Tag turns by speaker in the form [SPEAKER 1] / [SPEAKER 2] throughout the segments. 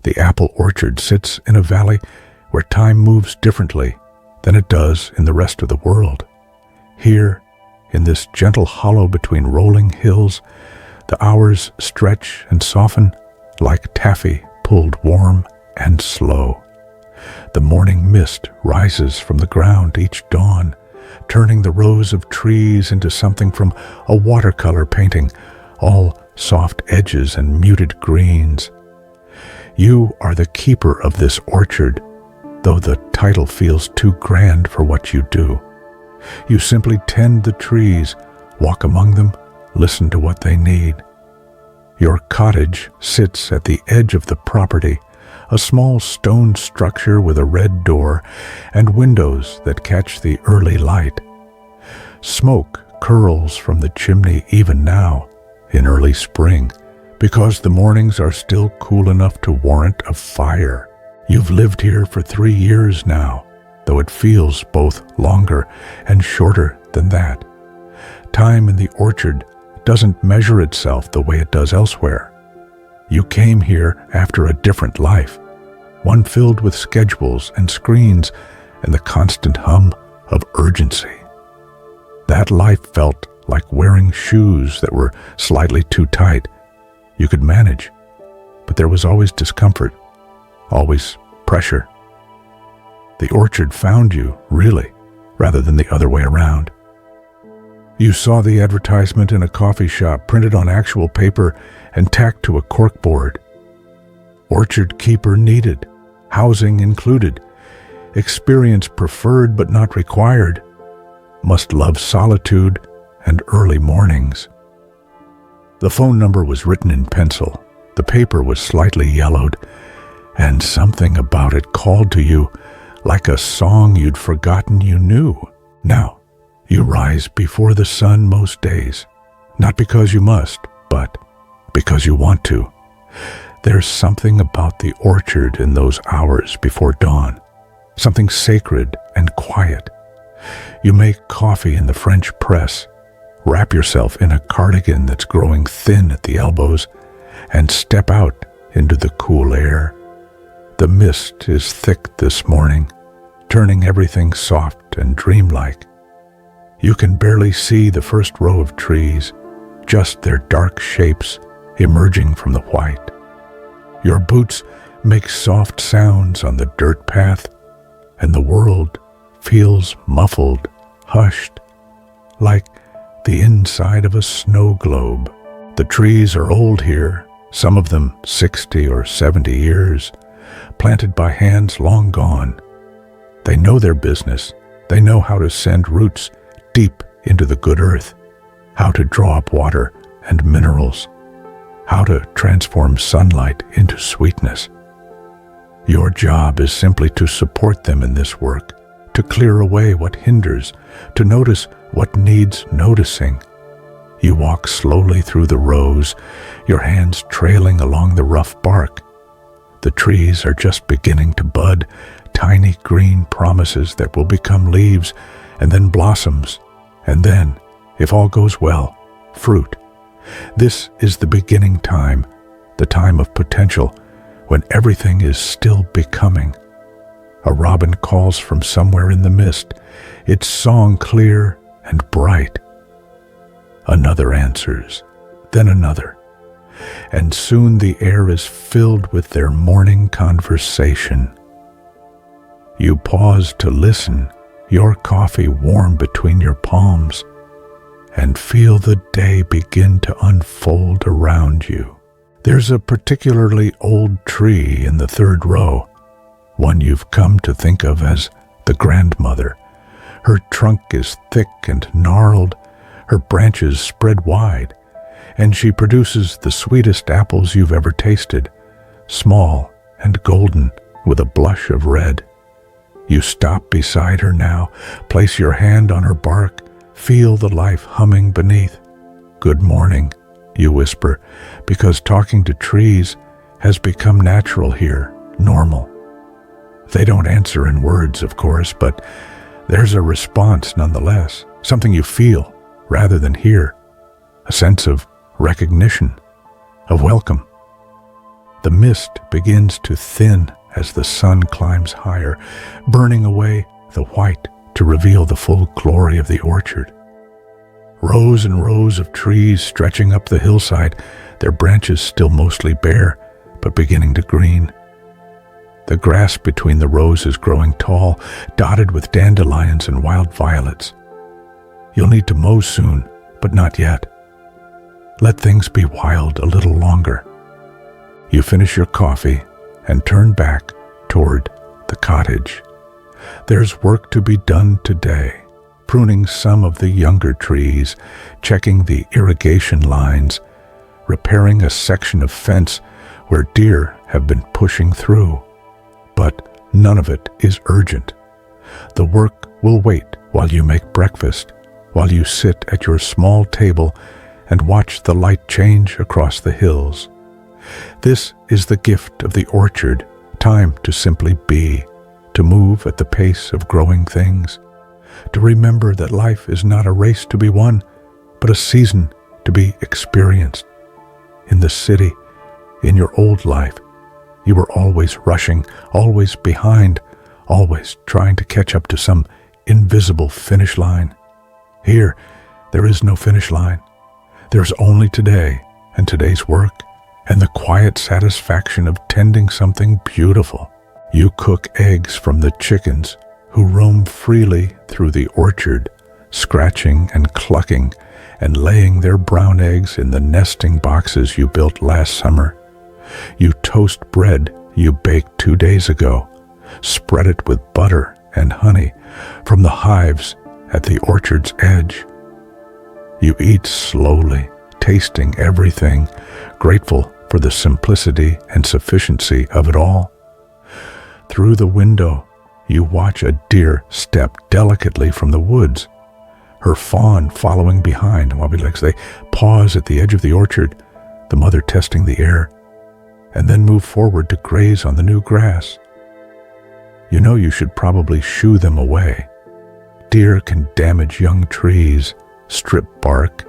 [SPEAKER 1] The apple orchard sits in a valley where time moves differently than it does in the rest of the world. Here, in this gentle hollow between rolling hills, the hours stretch and soften like taffy pulled warm and slow. The morning mist rises from the ground each dawn, turning the rows of trees into something from a watercolor painting, all soft edges and muted greens. You are the keeper of this orchard, though the title feels too grand for what you do. You simply tend the trees, walk among them, listen to what they need. Your cottage sits at the edge of the property, a small stone structure with a red door and windows that catch the early light. Smoke curls from the chimney even now, in early spring, because the mornings are still cool enough to warrant a fire. You've lived here for 3 years now, though it feels both longer and shorter than that. Time in the orchard doesn't measure itself the way it does elsewhere. You came here after a different life, one filled with schedules and screens and the constant hum of urgency. That life felt like wearing shoes that were slightly too tight. You could manage, but there was always discomfort, always pressure. The orchard found you, really, rather than the other way around. You saw the advertisement in a coffee shop printed on actual paper and tacked to a corkboard. Orchard keeper needed, housing included, experience preferred but not required, must love solitude and early mornings. The phone number was written in pencil, the paper was slightly yellowed, and something about it called to you like a song you'd forgotten you knew. Now, you rise before the sun most days, not because you must, but because you want to. There's something about the orchard in those hours before dawn, something sacred and quiet. You make coffee in the French press, wrap yourself in a cardigan that's growing thin at the elbows, and step out into the cool air. The mist is thick this morning, turning everything soft and dreamlike. You can barely see the first row of trees, just their dark shapes emerging from the white. Your boots make soft sounds on the dirt path, and the world feels muffled, hushed, like the inside of a snow globe. The trees are old here, some of them 60 or 70 years, planted by hands long gone. They know their business. They know how to send roots deep into the good earth, how to draw up water and minerals, how to transform sunlight into sweetness. Your job is simply to support them in this work, to clear away what hinders, to notice what needs noticing. You walk slowly through the rows, your hands trailing along the rough bark. The trees are just beginning to bud, tiny green promises that will become leaves and then blossoms, and then, if all goes well, fruit. This is the beginning time, the time of potential, when everything is still becoming. A robin calls from somewhere in the mist, its song clear and bright. Another answers, then another, and soon the air is filled with their morning conversation. You pause to listen, your coffee warm between your palms, and feel the day begin to unfold around you. There's a particularly old tree in the third row, one you've come to think of as the grandmother. Her trunk is thick and gnarled, her branches spread wide, and she produces the sweetest apples you've ever tasted, small and golden with a blush of red. You stop beside her now, place your hand on her bark, feel the life humming beneath. "Good morning," you whisper, because talking to trees has become natural here, normal. They don't answer in words, of course, but there's a response nonetheless, something you feel rather than hear, a sense of recognition, of welcome. The mist begins to thin as the sun climbs higher, burning away the white to reveal the full glory of the orchard. Rows and rows of trees stretching up the hillside, their branches still mostly bare, but beginning to green. The grass between the rows is growing tall, dotted with dandelions and wild violets. You'll need to mow soon, but not yet. Let things be wild a little longer. You finish your coffee and turn back toward the cottage. There's work to be done today. Pruning some of the younger trees, checking the irrigation lines, repairing a section of fence where deer have been pushing through. But none of it is urgent. The work will wait while you make breakfast, while you sit at your small table and watch the light change across the hills. This is the gift of the orchard, time to simply be, to move at the pace of growing things, to remember that life is not a race to be won, but a season to be experienced. In the city, in your old life, you were always rushing, always behind, always trying to catch up to some invisible finish line. Here, there is no finish line. There's only today and today's work and the quiet satisfaction of tending something beautiful. You cook eggs from the chickens who roam freely through the orchard, scratching and clucking and laying their brown eggs in the nesting boxes you built last summer. You toast bread you baked 2 days ago, spread it with butter and honey from the hives at the orchard's edge. You eat slowly, tasting everything, grateful for the simplicity and sufficiency of it all. Through the window, you watch a deer step delicately from the woods, her fawn following behind while they pause at the edge of the orchard, the mother testing the air, and then move forward to graze on the new grass. You know you should probably shoo them away. Deer can damage young trees, strip bark,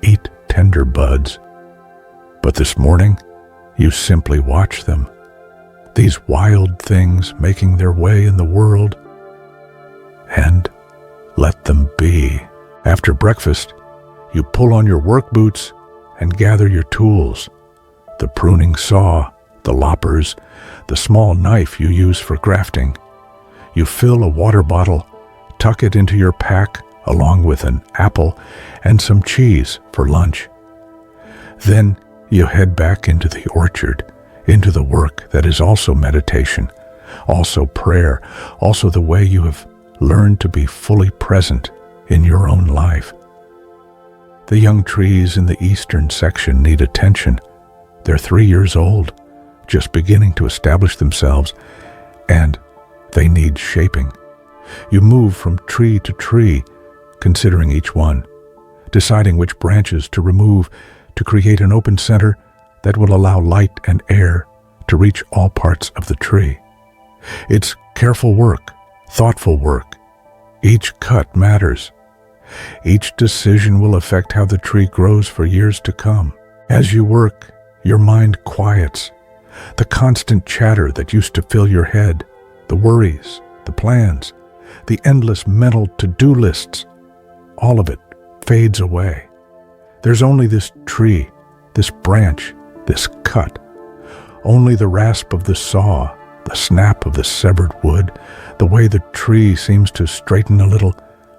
[SPEAKER 1] eat tender buds. But this morning, you simply watch them, these wild things making their way in the world, and let them be. After breakfast, you pull on your work boots and gather your tools, the pruning saw, the loppers, the small knife you use for grafting. You fill a water bottle, tuck it into your pack along with an apple and some cheese for lunch. Then you head back into the orchard, into the work that is also meditation, also prayer, also the way you have learned to be fully present in your own life. The young trees in the eastern section need attention. They're 3 years old, just beginning to establish themselves, and they need shaping. You move from tree to tree, considering each one, deciding which branches to remove to create an open center that will allow light and air to reach all parts of the tree. It's careful work, thoughtful work. Each cut matters. Each decision will affect how the tree grows for years to come. As you work, your mind quiets. The constant chatter that used to fill your head, the worries, the plans, the endless mental to-do lists, all of it fades away. There's only this tree, this branch, this cut. Only the rasp of the saw, the snap of the severed wood, the way the tree seems to straighten a little,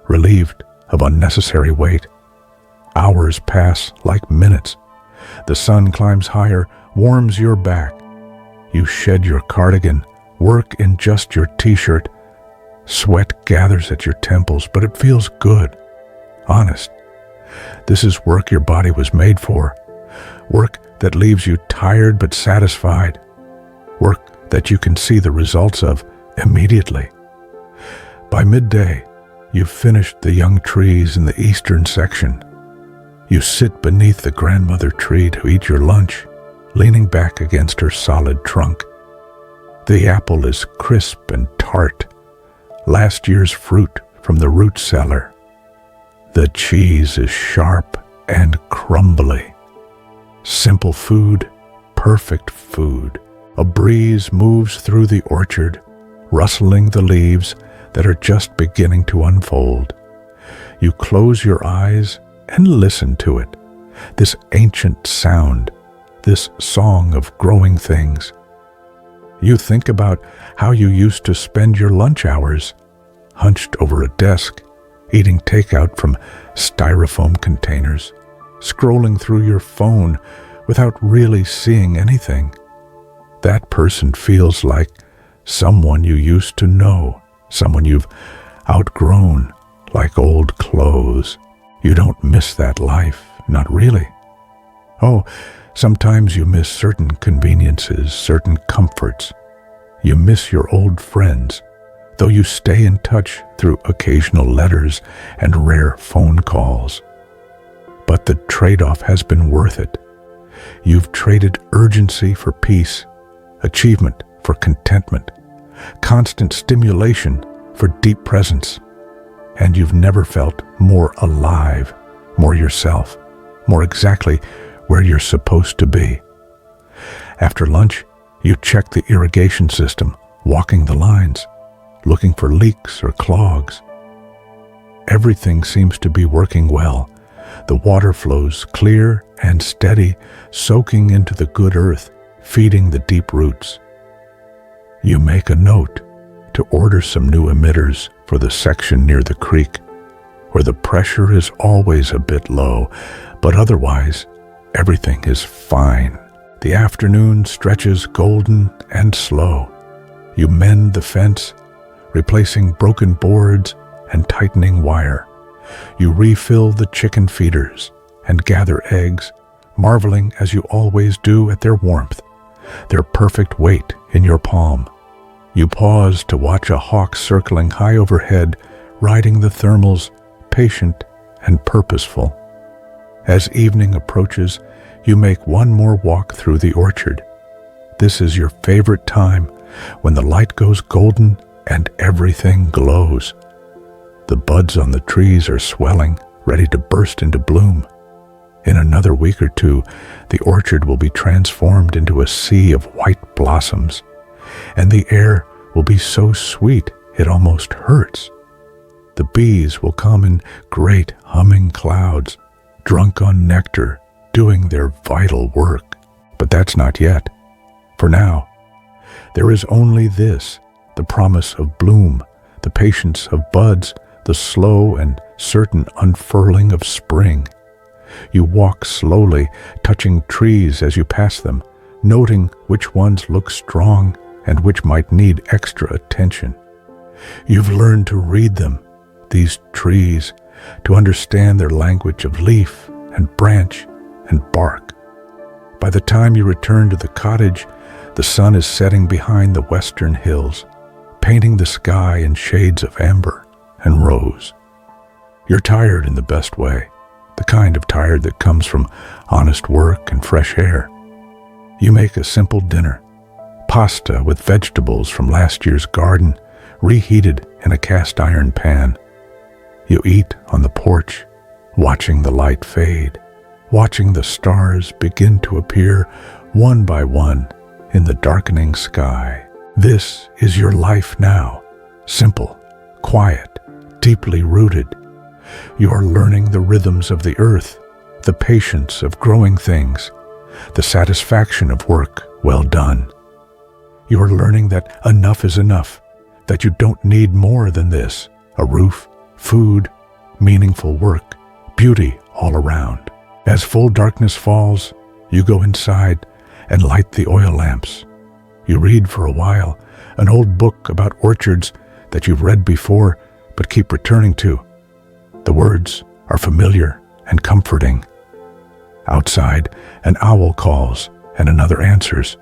[SPEAKER 1] relieved of unnecessary weight. Hours pass like minutes. The sun climbs higher, warms your back. You shed your cardigan, work in just your t-shirt. Sweat gathers at your temples, but it feels good, honest. This is work your body was made for. Work that leaves you tired but satisfied. Work that you can see the results of immediately. By midday, you've finished the young trees in the eastern section. You sit beneath the grandmother tree to eat your lunch, leaning back against her solid trunk. The apple is crisp and tart, last year's fruit from the root cellar. The cheese is sharp and crumbly. Simple food, perfect food. A breeze moves through the orchard, rustling the leaves that are just beginning to unfold. You close your eyes and listen to it, this ancient sound, this song of growing things. You think about how you used to spend your lunch hours, hunched over a desk, eating takeout from styrofoam containers, scrolling through your phone without really seeing anything. That person feels like someone you used to know, someone you've outgrown, like old clothes. You don't miss that life, not really. Oh, sometimes you miss certain conveniences, certain comforts. You miss your old friends, though you stay in touch through occasional letters and rare phone calls. But the trade-off has been worth it. You've traded urgency for peace, achievement for contentment, constant stimulation for deep presence. And you've never felt more alive, more yourself, more exactly where you're supposed to be. After lunch, you check the irrigation system, walking the lines, looking for leaks or clogs. Everything seems to be working well. The water flows clear and steady, soaking into the good earth, feeding the deep roots. You make a note to order some new emitters for the section near the creek, where the pressure is always a bit low, but otherwise everything is fine. The afternoon stretches golden and slow. You mend the fence, replacing broken boards and tightening wire. You refill the chicken feeders and gather eggs, marveling as you always do at their warmth, their perfect weight in your palm. You pause to watch a hawk circling high overhead, riding the thermals, patient and purposeful. As evening approaches, you make one more walk through the orchard. This is your favorite time, when the light goes golden and everything glows. The buds on the trees are swelling, ready to burst into bloom. In another week or two, the orchard will be transformed into a sea of white blossoms, and the air will be so sweet it almost hurts. The bees will come in great humming clouds, drunk on nectar, doing their vital work. But that's not yet. For now, there is only this, the promise of bloom, the patience of buds, the slow and certain unfurling of spring. You walk slowly, touching trees as you pass them, noting which ones look strong and which might need extra attention. You've learned to read them, these trees, to understand their language of leaf and branch and bark. By the time you return to the cottage, the sun is setting behind the western hills, painting the sky in shades of amber and rose. You're tired in the best way, the kind of tired that comes from honest work and fresh air. You make a simple dinner, pasta with vegetables from last year's garden, reheated in a cast iron pan. You eat on the porch, watching the light fade, watching the stars begin to appear one by one in the darkening sky. This is your life now, simple, quiet, deeply rooted. You are learning the rhythms of the earth, the patience of growing things, the satisfaction of work well done. You are learning that enough is enough, that you don't need more than this, a roof, food, meaningful work, beauty all around. As full darkness falls, you go inside and light the oil lamps. You read for a while, an old book about orchards that you've read before but keep returning to. The words are familiar and comforting. Outside, an owl calls and another answers.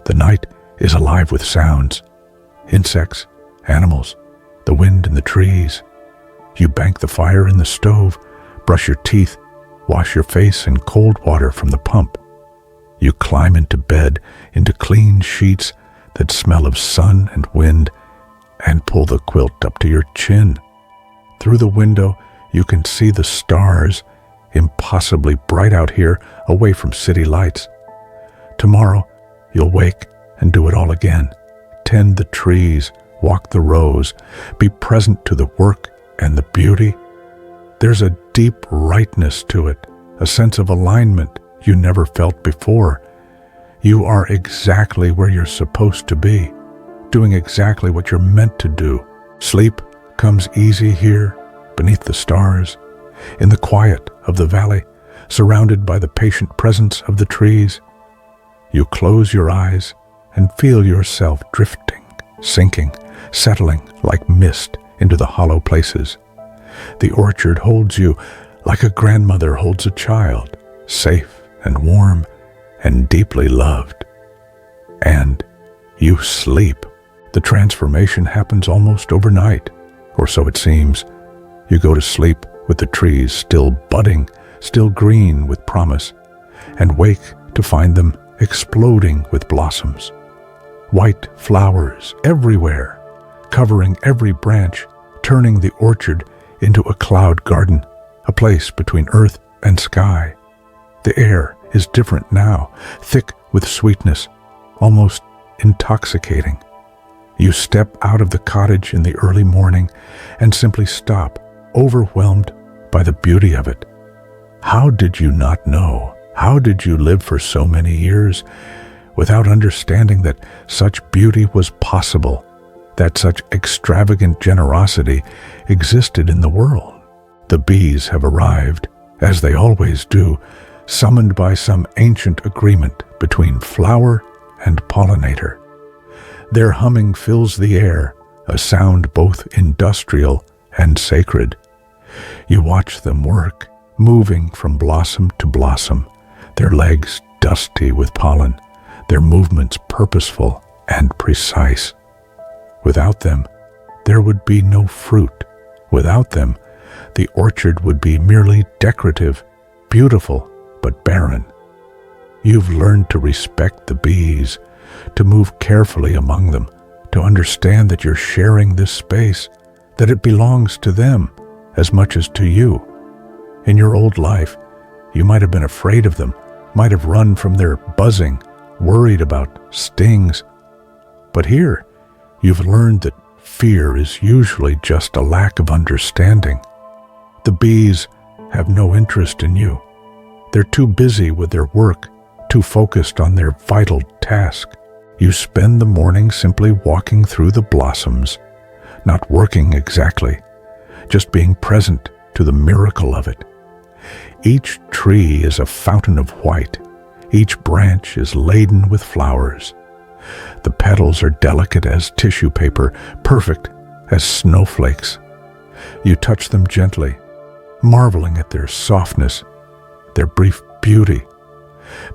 [SPEAKER 1] The night is alive with sounds, insects, animals, the wind in the trees. You bank the fire in the stove, brush your teeth, wash your face in cold water from the pump. You climb into bed, into clean sheets that smell of sun and wind, and pull the quilt up to your chin. Through the window, you can see the stars, impossibly bright out here away from city lights. Tomorrow, you'll wake and do it all again. Tend the trees, walk the rows, be present to the work and the beauty. There's a deep rightness to it, a sense of alignment you never felt before. You are exactly where you're supposed to be, doing exactly what you're meant to do. Sleep comes easy here, beneath the stars, in the quiet of the valley, surrounded by the patient presence of the trees. You close your eyes and feel yourself drifting, sinking, settling like mist into the hollow places. The orchard holds you like a grandmother holds a child, safe and warm and deeply loved. And you sleep. The transformation happens almost overnight, or so it seems. You go to sleep with the trees still budding, still green with promise, and wake to find them exploding with blossoms. White flowers everywhere, covering every branch, turning the orchard into a cloud garden, a place between earth and sky. The air is different now, thick with sweetness, almost intoxicating. You step out of the cottage in the early morning and simply stop, overwhelmed by the beauty of it. How did you not know? How did you live for so many years without understanding that such beauty was possible, that such extravagant generosity existed in the world? The bees have arrived, as they always do, summoned by some ancient agreement between flower and pollinator. Their humming fills the air, a sound both industrial and sacred. You watch them work, moving from blossom to blossom, their legs dusty with pollen, their movements purposeful and precise. Without them, there would be no fruit. Without them, the orchard would be merely decorative, beautiful, but barren. You've learned to respect the bees, to move carefully among them, to understand that you're sharing this space, that it belongs to them as much as to you. In your old life, you might have been afraid of them, might have run from their buzzing, worried about stings. But here, you've learned that fear is usually just a lack of understanding. The bees have no interest in you. They're too busy with their work, too focused on their vital task. You spend the morning simply walking through the blossoms, not working exactly, just being present to the miracle of it. Each tree is a fountain of white. Each branch is laden with flowers. The petals are delicate as tissue paper, perfect as snowflakes. You touch them gently, marveling at their softness, their brief beauty,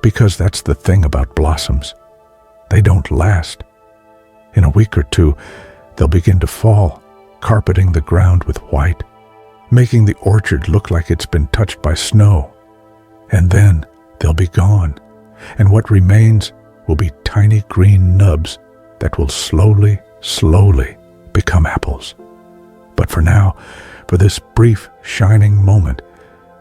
[SPEAKER 1] because that's the thing about blossoms. They don't last. In a week or two, they'll begin to fall, carpeting the ground with white, making the orchard look like it's been touched by snow. And then they'll be gone, and what remains will be tiny green nubs that will slowly become apples. But for now, for this brief, shining moment,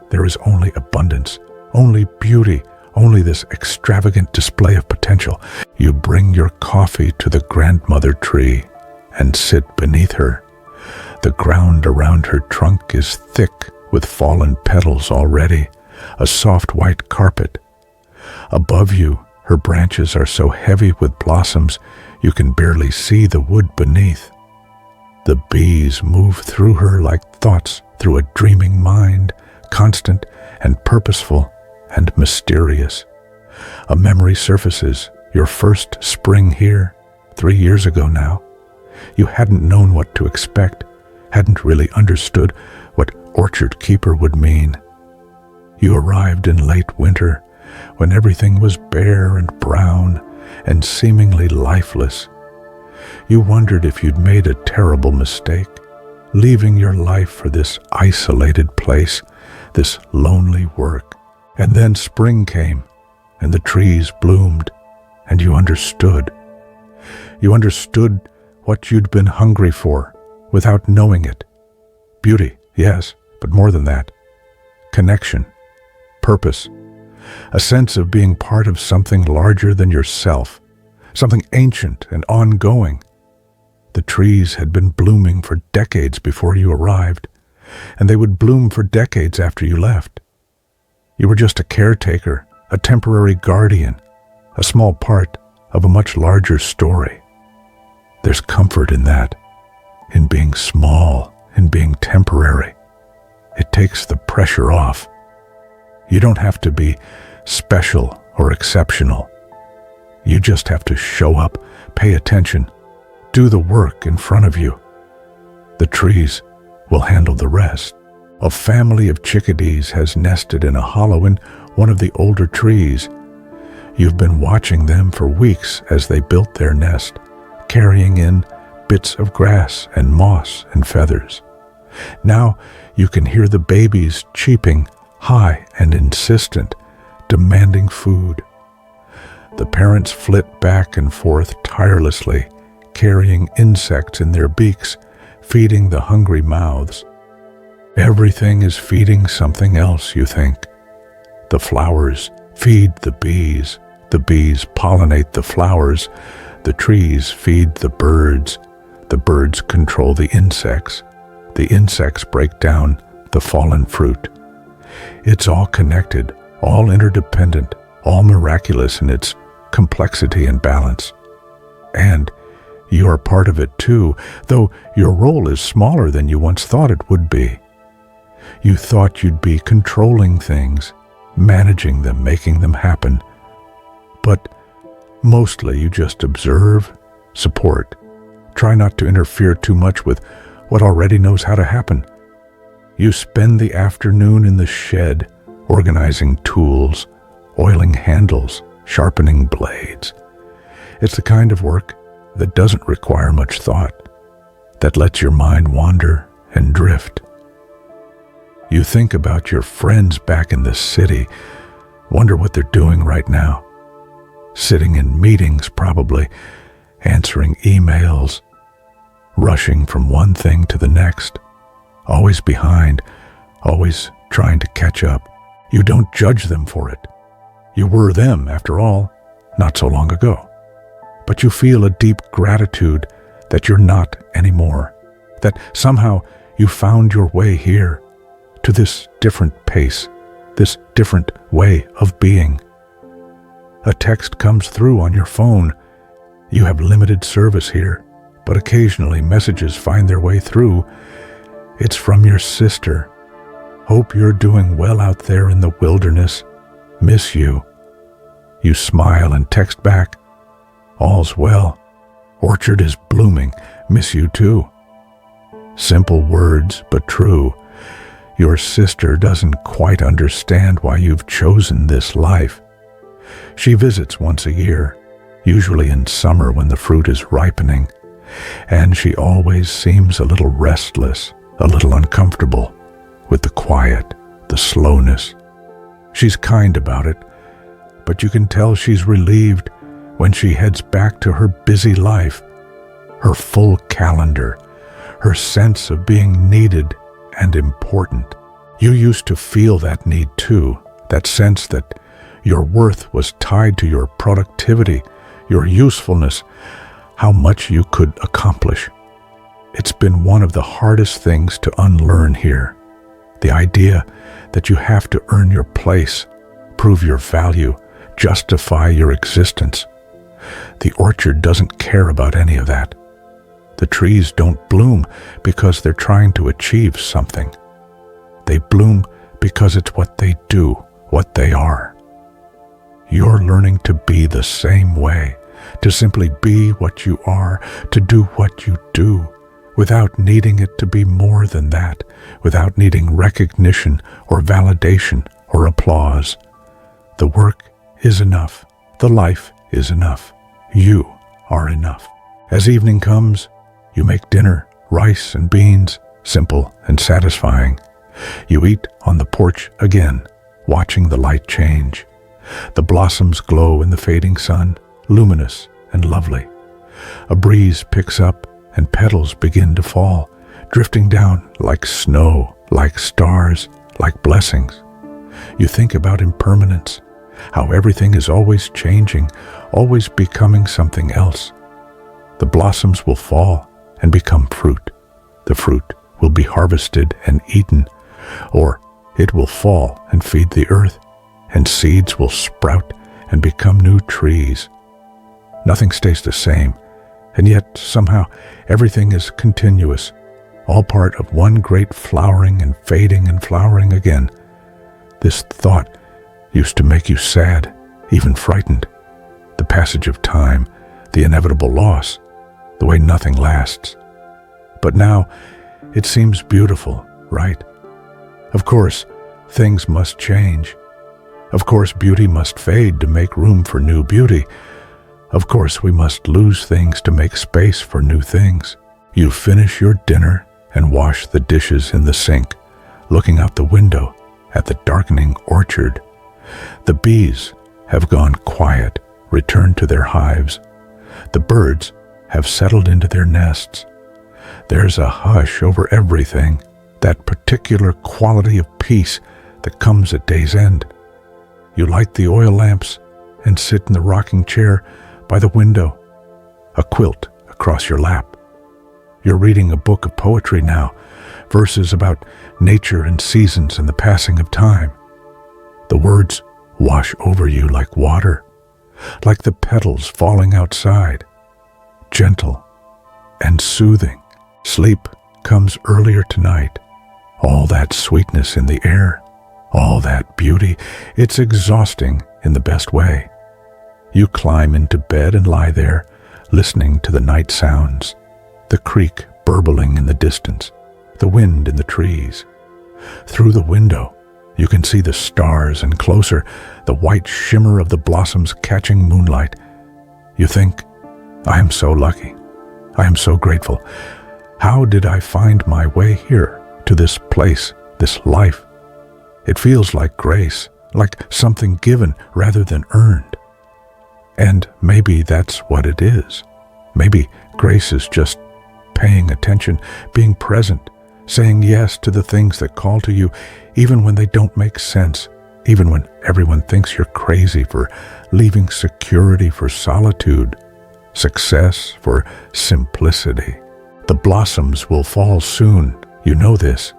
[SPEAKER 1] there is only abundance, only beauty, only this extravagant display of potential. You bring your coffee to the grandmother tree and sit beneath her. The ground around her trunk is thick with fallen petals already, a soft white carpet. Above you, her branches are so heavy with blossoms you can barely see the wood beneath. The bees move through her like thoughts through a dreaming mind, constant and purposeful and mysterious. A memory surfaces, your first spring here, 3 years ago now. You hadn't known what to expect, hadn't really understood what orchard keeper would mean. You arrived in late winter, when everything was bare and brown and seemingly lifeless. You wondered if you'd made a terrible mistake, leaving your life for this isolated place, this lonely work. And then spring came, and the trees bloomed, and you understood. You understood what you'd been hungry for, without knowing it. Beauty, yes, but more than that. Connection, purpose, a sense of being part of something larger than yourself, something ancient and ongoing. The trees had been blooming for decades before you arrived, and they would bloom for decades after you left. You were just a caretaker, a temporary guardian, a small part of a much larger story. There's comfort in that, in being small, in being temporary. It takes the pressure off. You don't have to be special or exceptional. You just have to show up, pay attention, do the work in front of you. The trees will handle the rest. A family of chickadees has nested in a hollow in one of the older trees. You've been watching them for weeks as they built their nest, carrying in bits of grass and moss and feathers. Now you can hear the babies cheeping, high and insistent, demanding food. The parents flit back and forth tirelessly, carrying insects in their beaks, feeding the hungry mouths. Everything is feeding something else, you think. The flowers feed the bees pollinate the flowers, the trees feed the birds control the insects break down the fallen fruit. It's all connected, all interdependent, all miraculous in its complexity and balance. And you are part of it too, though your role is smaller than you once thought it would be. You thought you'd be controlling things, managing them, making them happen. But mostly you just observe, support, try not to interfere too much with what already knows how to happen. You spend the afternoon in the shed, organizing tools, oiling handles, sharpening blades. It's the kind of work that doesn't require much thought, that lets your mind wander and drift. You think about your friends back in the city, wonder what they're doing right now. Sitting in meetings probably, answering emails, rushing from one thing to the next, always behind, always trying to catch up. You don't judge them for it. You were them, after all, not so long ago. But you feel a deep gratitude that you're not anymore, that somehow you found your way here, to this different pace, this different way of being. A text comes through on your phone. You have limited service here, but occasionally messages find their way through. It's from your sister. Hope you're doing well out there in the wilderness. Miss you. You smile and text back. All's well. Orchard is blooming. Miss you too. Simple words, but true. Your sister doesn't quite understand why you've chosen this life. She visits once a year, usually in summer when the fruit is ripening, and she always seems a little restless, a little uncomfortable with the quiet, the slowness. She's kind about it, but you can tell she's relieved when she heads back to her busy life, her full calendar, her sense of being needed and important. You used to feel that need too, that sense that your worth was tied to your productivity, your usefulness, how much you could accomplish. It's been one of the hardest things to unlearn here, the idea that you have to earn your place, prove your value, justify your existence. The orchard doesn't care about any of that. The trees don't bloom because they're trying to achieve something. They bloom because it's what they do, what they are. You're learning to be the same way, to simply be what you are, to do what you do, without needing it to be more than that, without needing recognition or validation or applause. The work is enough. The life is enough. You are enough. As evening comes, you make dinner, rice and beans, simple and satisfying. You eat on the porch again, watching the light change. The blossoms glow in the fading sun, luminous and lovely. A breeze picks up and petals begin to fall, drifting down like snow, like stars, like blessings. You think about impermanence, how everything is always changing, always becoming something else. The blossoms will fall and become fruit. The fruit will be harvested and eaten, or it will fall and feed the earth, and seeds will sprout and become new trees. Nothing stays the same, and yet somehow everything is continuous, all part of one great flowering and fading and flowering again. This thought used to make you sad, even frightened. The passage of time, the inevitable loss, the way nothing lasts. But now it seems beautiful, right? Of course, things must change. Of course, beauty must fade to make room for new beauty. Of course, we must lose things to make space for new things. You finish your dinner and wash the dishes in the sink, looking out the window at the darkening orchard. The bees have gone quiet, returned to their hives. The birds have settled into their nests. There's a hush over everything, that particular quality of peace that comes at day's end. You light the oil lamps and sit in the rocking chair by the window, a quilt across your lap. You're reading a book of poetry now, verses about nature and seasons and the passing of time. The words wash over you like water, like the petals falling outside, gentle and soothing. Sleep comes earlier tonight. All that sweetness in the air, all that beauty, it's exhausting in the best way. You climb into bed and lie there, listening to the night sounds, the creek burbling in the distance, the wind in the trees. Through the window, you can see the stars, and closer, the white shimmer of the blossoms catching moonlight. You think, I am so lucky. I am so grateful. How did I find my way here, to this place, this life? It feels like grace, like something given rather than earned. And maybe that's what it is. Maybe grace is just paying attention, being present, saying yes to the things that call to you, even when they don't make sense, even when everyone thinks you're crazy for leaving security for solitude, success for simplicity. The blossoms will fall soon, you know this.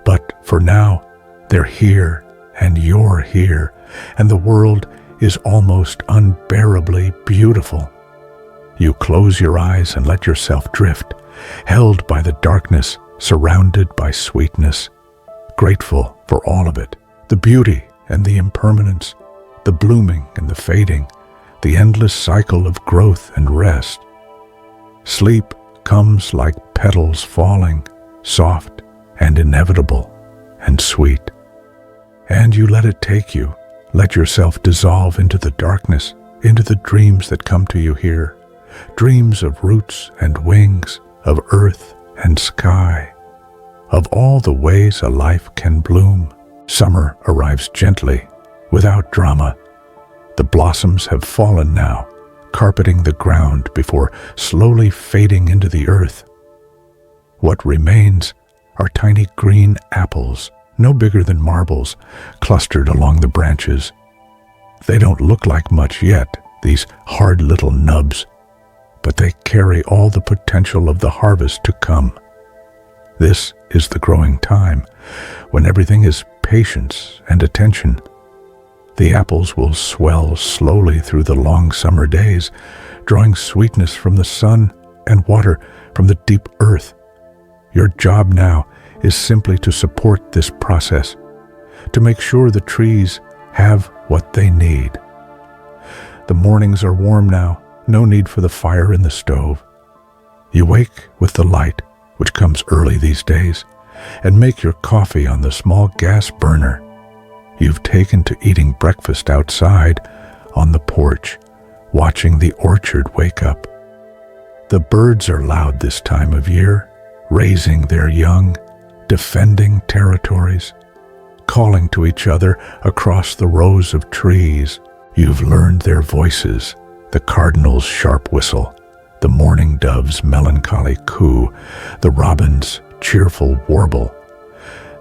[SPEAKER 1] But for now, they're here, and you're here, and the world is almost unbearably beautiful. You close your eyes and let yourself drift, held by the darkness, surrounded by sweetness, grateful for all of it, the beauty and the impermanence, the blooming and the fading, the endless cycle of growth and rest. Sleep comes like petals falling, soft and inevitable and sweet. And you let it take you, let yourself dissolve into the darkness, into the dreams that come to you here, dreams of roots and wings, of earth and sky, of all the ways a life can bloom. Summer arrives gently, without drama. The blossoms have fallen now, carpeting the ground before slowly fading into the earth. What remains are tiny green apples, no bigger than marbles, clustered along the branches. They don't look like much yet, these hard little nubs, but they carry all the potential of the harvest to come. This is the growing time, when everything is patience and attention. The apples will swell slowly through the long summer days, drawing sweetness from the sun and water from the deep earth. Your job now is simply to support this process, to make sure the trees have what they need. The mornings are warm now, no need for the fire in the stove. You wake with the light, which comes early these days, and make your coffee on the small gas burner. You've taken to eating breakfast outside on the porch, watching the orchard wake up. The birds are loud this time of year, raising their young, defending territories, calling to each other across the rows of trees. You've learned their voices, the cardinal's sharp whistle, the mourning dove's melancholy coo, the robin's cheerful warble.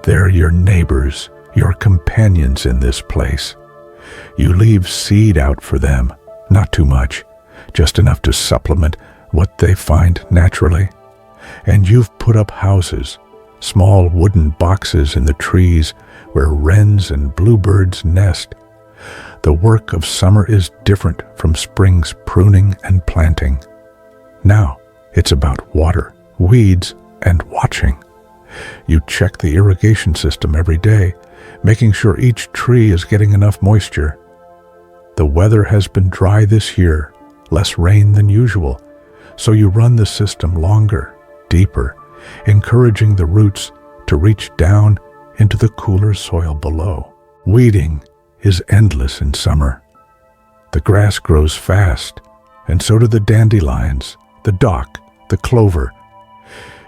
[SPEAKER 1] They're your neighbors, your companions in this place. You leave seed out for them, not too much, just enough to supplement what they find naturally. And you've put up houses, small wooden boxes in the trees where wrens and bluebirds nest. The work of summer is different from spring's pruning and planting. Now it's about water, weeds, and watching. You check the irrigation system every day, making sure each tree is getting enough moisture. The weather has been dry this year, less rain than usual, so you run the system longer, deeper, encouraging the roots to reach down into the cooler soil below. Weeding is endless in summer. The grass grows fast, and so do the dandelions, the dock, the clover.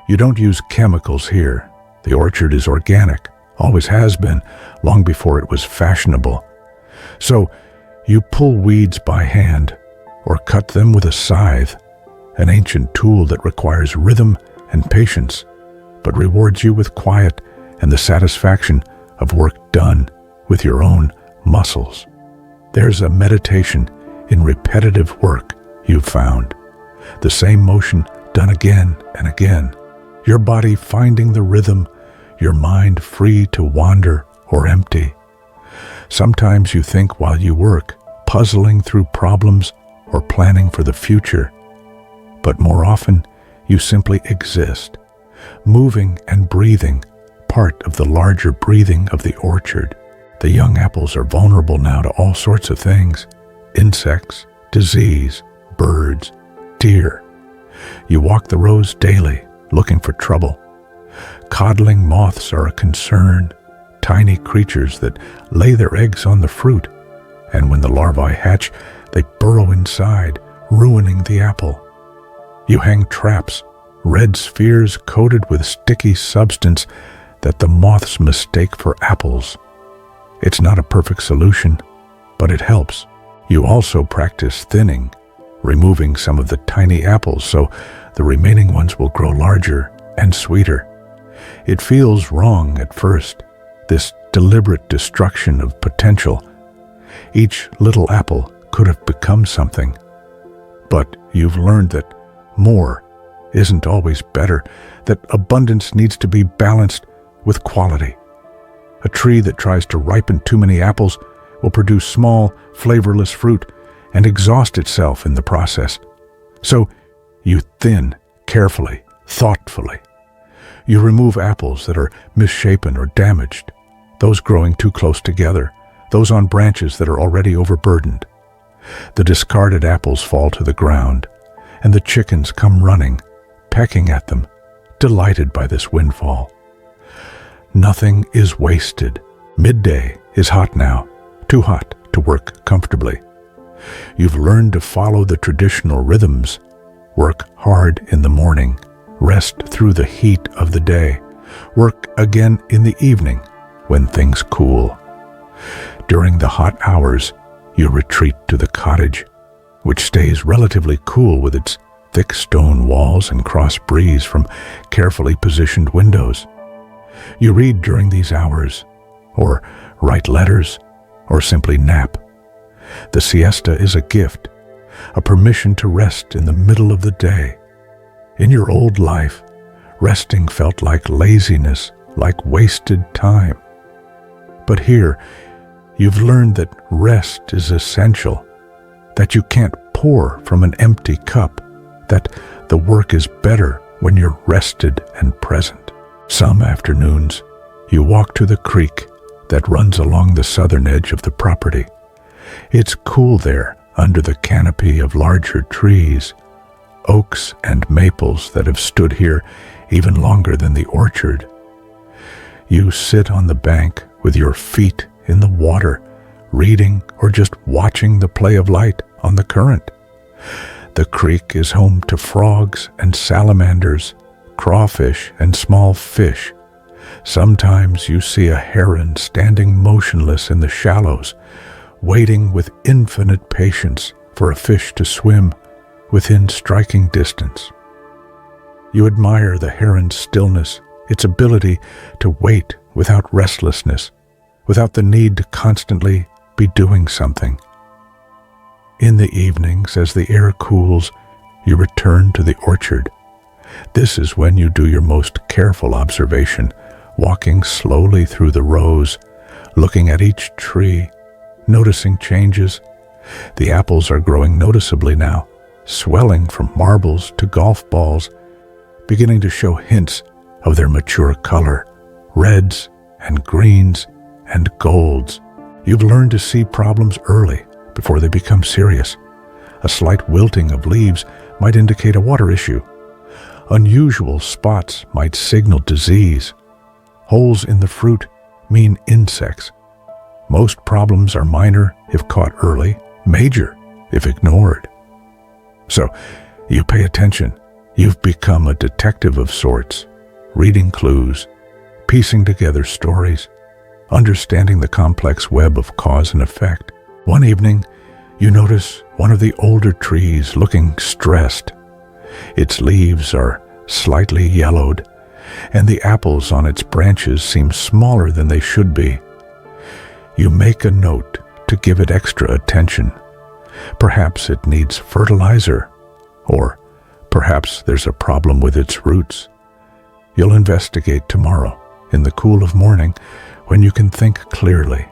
[SPEAKER 1] You don't use chemicals here. The orchard is organic, always has been, long before it was fashionable. So you pull weeds by hand, or cut them with a scythe, an ancient tool that requires rhythm and patience, but rewards you with quiet and the satisfaction of work done with your own muscles. There's a meditation in repetitive work, you've found. The same motion done again and again. Your body finding the rhythm, your mind free to wander or empty. Sometimes you think while you work, puzzling through problems or planning for the future. But more often, you simply exist, moving and breathing, part of the larger breathing of the orchard. The young apples are vulnerable now to all sorts of things: insects, disease, birds, deer. You walk the rows daily, looking for trouble. Codling moths are a concern, tiny creatures that lay their eggs on the fruit, and when the larvae hatch, they burrow inside, ruining the apple. You hang traps, red spheres coated with sticky substance that the moths mistake for apples. It's not a perfect solution, but it helps. You also practice thinning, removing some of the tiny apples so the remaining ones will grow larger and sweeter. It feels wrong at first, this deliberate destruction of potential. Each little apple could have become something. But you've learned that more isn't always better, that abundance needs to be balanced with quality. A tree that tries to ripen too many apples will produce small, flavorless fruit and exhaust itself in the process. So you thin carefully, thoughtfully. You remove apples that are misshapen or damaged, those growing too close together, those on branches that are already overburdened. The discarded apples fall to the ground, and the chickens come running, pecking at them, delighted by this windfall. Nothing is wasted. Midday is hot now, too hot to work comfortably. You've learned to follow the traditional rhythms. Work hard in the morning, rest through the heat of the day, work again in the evening when things cool. During the hot hours, you retreat to the cottage, which stays relatively cool with its thick stone walls and cross breeze from carefully positioned windows. You read during these hours, or write letters, or simply nap. The siesta is a gift, a permission to rest in the middle of the day. In your old life, resting felt like laziness, like wasted time. But here, you've learned that rest is essential, that you can't pour from an empty cup, that the work is better when you're rested and present. Some afternoons, you walk to the creek that runs along the southern edge of the property. It's cool there under the canopy of larger trees, oaks and maples that have stood here even longer than the orchard. You sit on the bank with your feet in the water, reading or just watching the play of light on the current. The creek is home to frogs and salamanders, crawfish and small fish. Sometimes you see a heron standing motionless in the shallows, waiting with infinite patience for a fish to swim within striking distance. You admire the heron's stillness, its ability to wait without restlessness, without the need to constantly be doing something. In the evenings, as the air cools, you return to the orchard. This is when you do your most careful observation, walking slowly through the rows, looking at each tree, noticing changes. The apples are growing noticeably now, swelling from marbles to golf balls, beginning to show hints of their mature color, reds and greens and golds. You've learned to see problems early before they become serious. A slight wilting of leaves might indicate a water issue. Unusual spots might signal disease. Holes in the fruit mean insects. Most problems are minor if caught early, major if ignored. So, you pay attention. You've become a detective of sorts, reading clues, piecing together stories, understanding the complex web of cause and effect. One evening, you notice one of the older trees looking stressed. Its leaves are slightly yellowed, and the apples on its branches seem smaller than they should be. You make a note to give it extra attention. Perhaps it needs fertilizer, or perhaps there's a problem with its roots. You'll investigate tomorrow, in the cool of morning, when you can think clearly.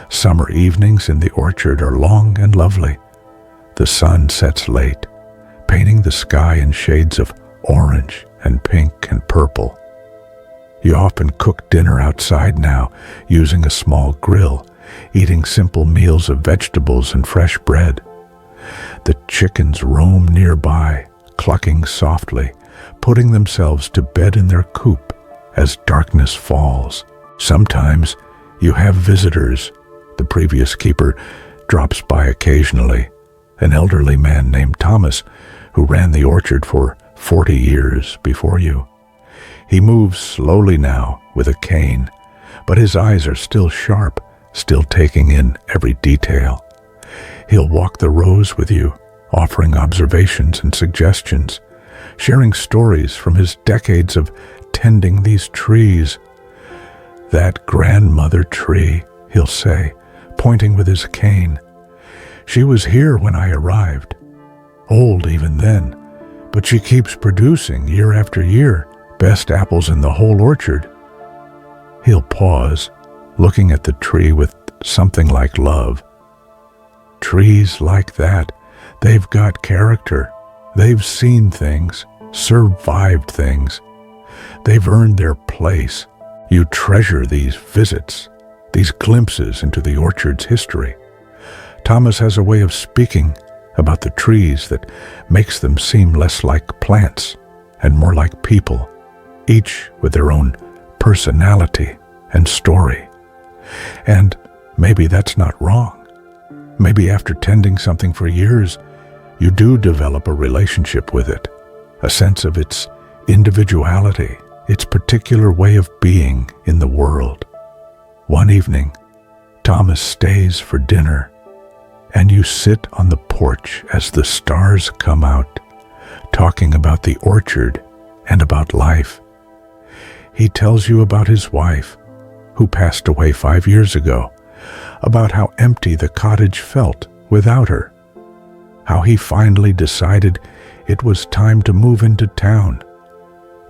[SPEAKER 1] Summer evenings in the orchard are long and lovely. The sun sets late, painting the sky in shades of orange and pink and purple. You often cook dinner outside now, using a small grill, eating simple meals of vegetables and fresh bread. The chickens roam nearby, clucking softly, putting themselves to bed in their coop as darkness falls. Sometimes you have visitors. The previous keeper drops by occasionally, an elderly man named Thomas, who ran the orchard for 40 years before you. He moves slowly now with a cane, but his eyes are still sharp, still taking in every detail. He'll walk the rows with you, offering observations and suggestions, sharing stories from his decades of tending these trees. "That grandmother tree," he'll say, pointing with his cane. "She was here when I arrived. Old even then, but she keeps producing year after year, best apples in the whole orchard." He'll pause, looking at the tree with something like love. Trees like that, they've got character. They've seen things, survived things. They've earned their place. You treasure these visits, these glimpses into the orchard's history. Thomas has a way of speaking about the trees that makes them seem less like plants and more like people, each with their own personality and story. And maybe that's not wrong. Maybe after tending something for years, you do develop a relationship with it, a sense of its individuality, its particular way of being in the world. One evening, Thomas stays for dinner, and you sit on the porch as the stars come out, talking about the orchard and about life. He tells you about his wife, who passed away 5 years ago, about how empty the cottage felt without her, how he finally decided it was time to move into town,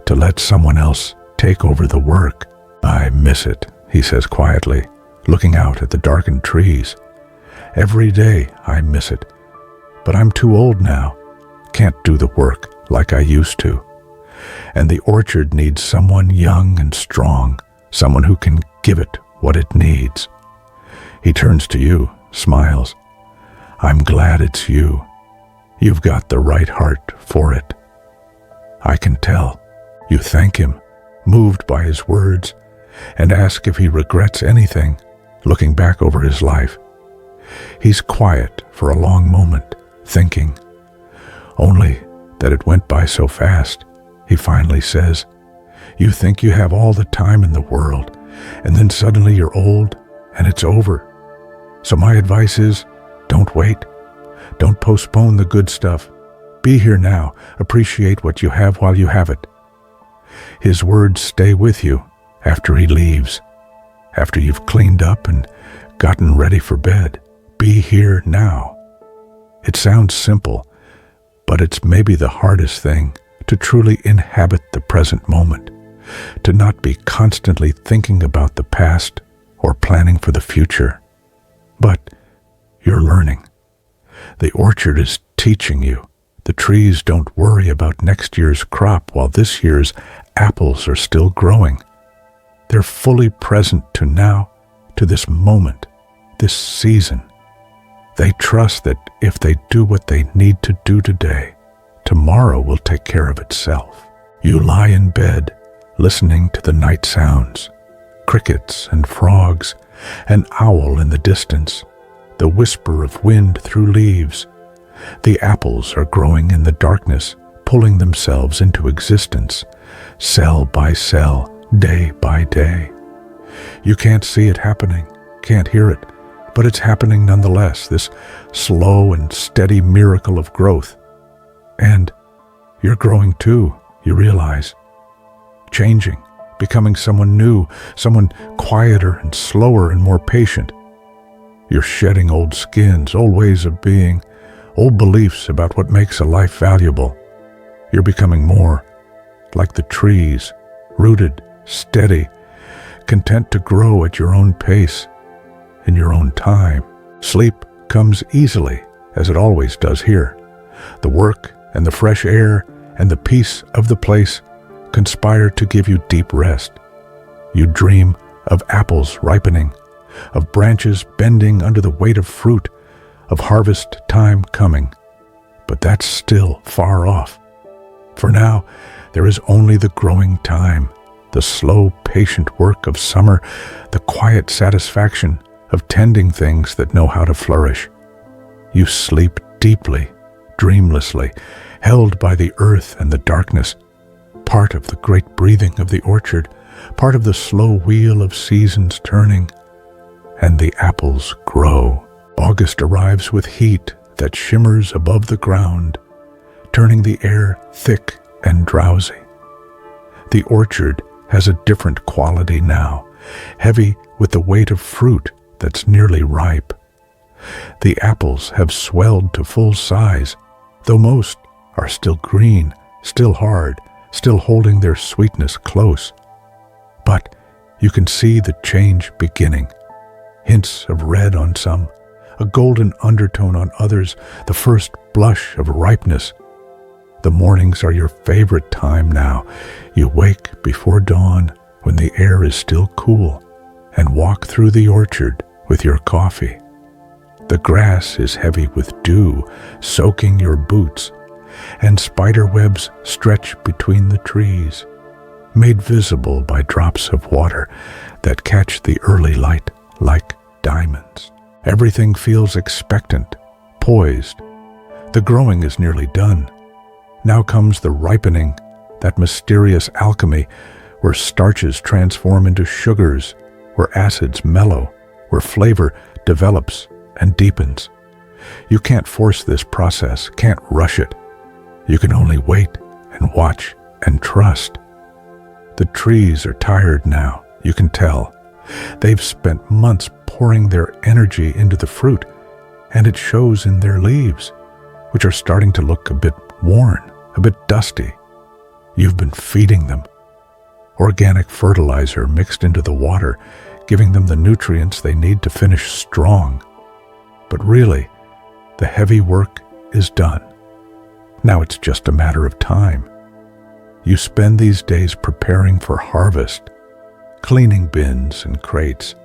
[SPEAKER 1] to let someone else take over the work. "I miss it," he says quietly, looking out at the darkened trees. "Every day I miss it, but I'm too old now, can't do the work like I used to. And the orchard needs someone young and strong, someone who can give it what it needs." He turns to you, smiles. "I'm glad it's you. You've got the right heart for it." I can tell. You thank him, moved by his words, and ask if he regrets anything, looking back over his life. He's quiet for a long moment, thinking. Only that it went by so fast, he finally says, "You think you have all the time in the world, and then suddenly you're old, and it's over. So my advice is, don't wait. Don't postpone the good stuff. Be here now. Appreciate what you have while you have it." His words stay with you after he leaves, after you've cleaned up and gotten ready for bed. Be here now. It sounds simple, but it's maybe the hardest thing, to truly inhabit the present moment, to not be constantly thinking about the past or planning for the future. But you're learning. The orchard is teaching you. The trees don't worry about next year's crop while this year's apples are still growing. They're fully present to now, to this moment, this season. They trust that if they do what they need to do today, tomorrow will take care of itself. You lie in bed, listening to the night sounds, crickets and frogs, an owl in the distance, the whisper of wind through leaves. The apples are growing in the darkness, pulling themselves into existence, cell by cell, day by day. You can't see it happening, can't hear it, but it's happening nonetheless, this slow and steady miracle of growth. And you're growing too, you realize. Changing, becoming someone new, someone quieter and slower and more patient. You're shedding old skins, old ways of being, old beliefs about what makes a life valuable. You're becoming more like the trees, rooted, steady, content to grow at your own pace, in your own time. Sleep comes easily, as it always does here. The work and the fresh air and the peace of the place conspire to give you deep rest. You dream of apples ripening, of branches bending under the weight of fruit, of harvest time coming. But that's still far off. For now, there is only the growing time, the slow, patient work of summer, the quiet satisfaction of tending things that know how to flourish. You sleep deeply, dreamlessly, held by the earth and the darkness, part of the great breathing of the orchard, part of the slow wheel of seasons turning. And the apples grow. August arrives with heat that shimmers above the ground, turning the air thick and drowsy. The orchard has a different quality now, heavy with the weight of fruit that's nearly ripe. The apples have swelled to full size, though most are still green, still hard, still holding their sweetness close. But you can see the change beginning. Hints of red on some, a golden undertone on others, the first blush of ripeness. The mornings are your favorite time now. You wake before dawn when the air is still cool and walk through the orchard with your coffee. The grass is heavy with dew, soaking your boots, and spider webs stretch between the trees, made visible by drops of water that catch the early light like diamonds. Everything feels expectant, poised. The growing is nearly done. Now comes the ripening, that mysterious alchemy where starches transform into sugars, where acids mellow, where flavor develops and deepens. You can't force this process, can't rush it. You can only wait and watch and trust. The trees are tired now, you can tell. They've spent months pouring their energy into the fruit, and it shows in their leaves, which are starting to look a bit worn, a bit dusty. You've been feeding them. Organic fertilizer mixed into the water, giving them the nutrients they need to finish strong. But really, the heavy work is done. Now it's just a matter of time. You spend these days preparing for harvest, cleaning bins and crates,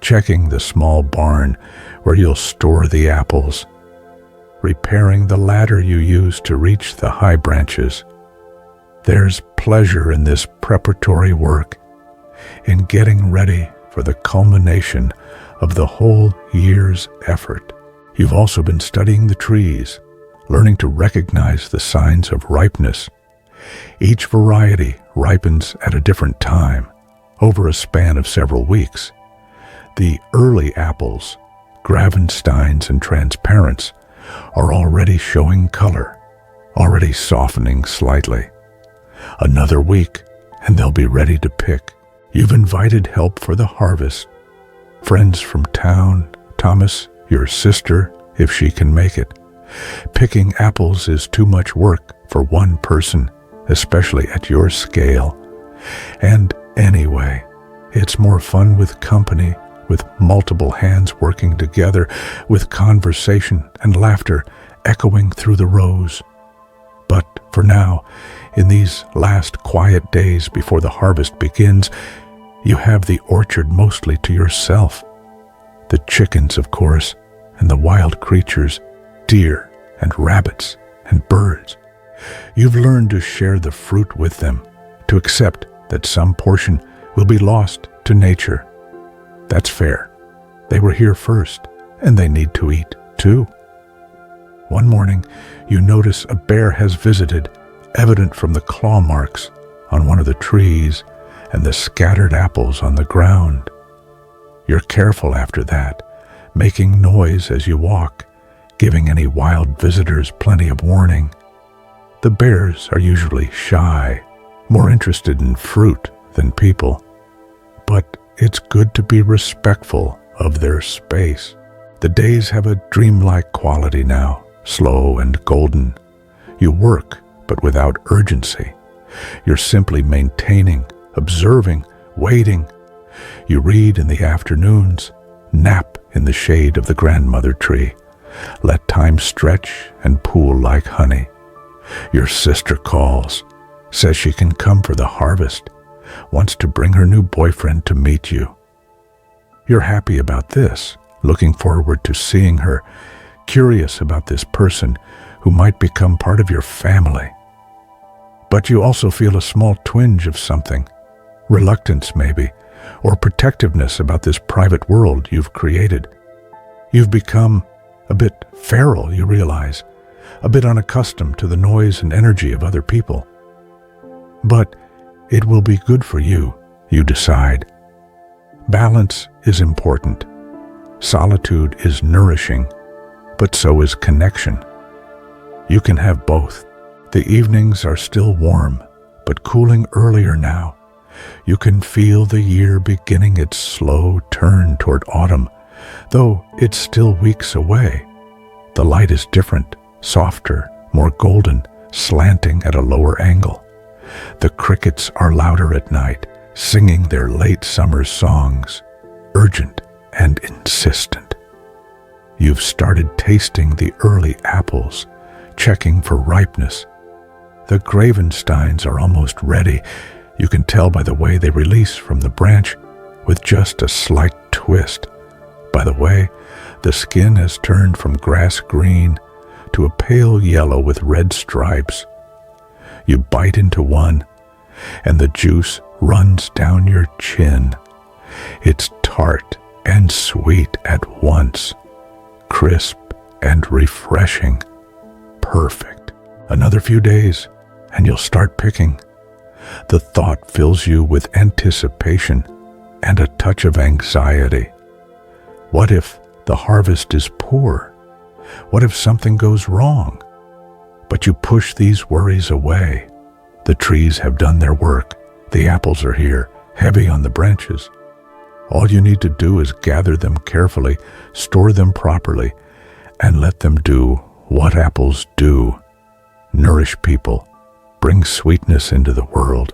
[SPEAKER 1] checking the small barn where you'll store the apples, repairing the ladder you use to reach the high branches. There's pleasure in this preparatory work, in getting ready for the culmination of the whole year's effort. You've also been studying the trees, learning to recognize the signs of ripeness. Each variety ripens at a different time, over a span of several weeks. The early apples, Gravensteins and Transparents, are already showing color, already softening slightly. Another week, and they'll be ready to pick. You've invited help for the harvest, friends from town, Thomas, your sister, if she can make it. Picking apples is too much work for one person, especially at your scale. And anyway, it's more fun with company, with multiple hands working together, with conversation and laughter echoing through the rows. But for now, in these last quiet days before the harvest begins, you have the orchard mostly to yourself. The chickens, of course, and the wild creatures, deer and rabbits and birds. You've learned to share the fruit with them, to accept that some portion will be lost to nature. That's fair. They were here first, and they need to eat, too. One morning, you notice a bear has visited, evident from the claw marks on one of the trees and the scattered apples on the ground. You're careful after that, making noise as you walk, giving any wild visitors plenty of warning. The bears are usually shy, more interested in fruit than people. But it's good to be respectful of their space. The days have a dreamlike quality now, slow and golden. You work, but without urgency. You're simply maintaining, observing, waiting. You read in the afternoons, nap in the shade of the grandmother tree. Let time stretch and pool like honey. Your sister calls, says she can come for the harvest, wants to bring her new boyfriend to meet you. You're happy about this, looking forward to seeing her, curious about this person who might become part of your family. But you also feel a small twinge of something, reluctance maybe, or protectiveness about this private world you've created. You've become a bit feral, you realize, a bit unaccustomed to the noise and energy of other people. But it will be good for you, you decide. Balance is important. Solitude is nourishing, but so is connection. You can have both. The evenings are still warm, but cooling earlier now. You can feel the year beginning its slow turn toward autumn, though it's still weeks away. The light is different, softer, more golden, slanting at a lower angle. The crickets are louder at night, singing their late summer songs, urgent and insistent. You've started tasting the early apples, checking for ripeness. The Gravensteins are almost ready. You can tell by the way they release from the branch with just a slight twist. By the way, the skin has turned from grass green to a pale yellow with red stripes. You bite into one, and the juice runs down your chin. It's tart and sweet at once, crisp and refreshing. Perfect. Another few days, and you'll start picking. The thought fills you with anticipation and a touch of anxiety. What if the harvest is poor? What if something goes wrong? But you push these worries away. The trees have done their work. The apples are here, heavy on the branches. All you need to do is gather them carefully, store them properly, and let them do what apples do. Nourish people, bring sweetness into the world.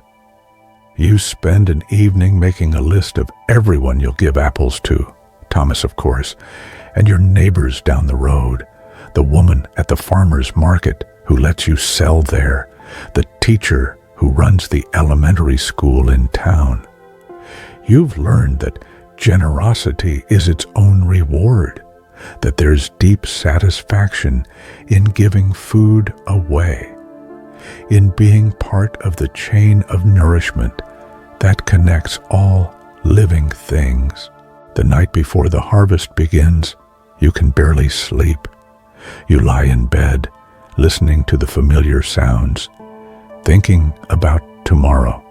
[SPEAKER 1] You spend an evening making a list of everyone you'll give apples to, Thomas, of course, and your neighbors down the road, the woman at the farmer's market who lets you sell there, the teacher who runs the elementary school in town. You've learned that generosity is its own reward, that there's deep satisfaction in giving food away, in being part of the chain of nourishment that connects all living things. The night before the harvest begins, you can barely sleep. You lie in bed, listening to the familiar sounds, thinking about tomorrow.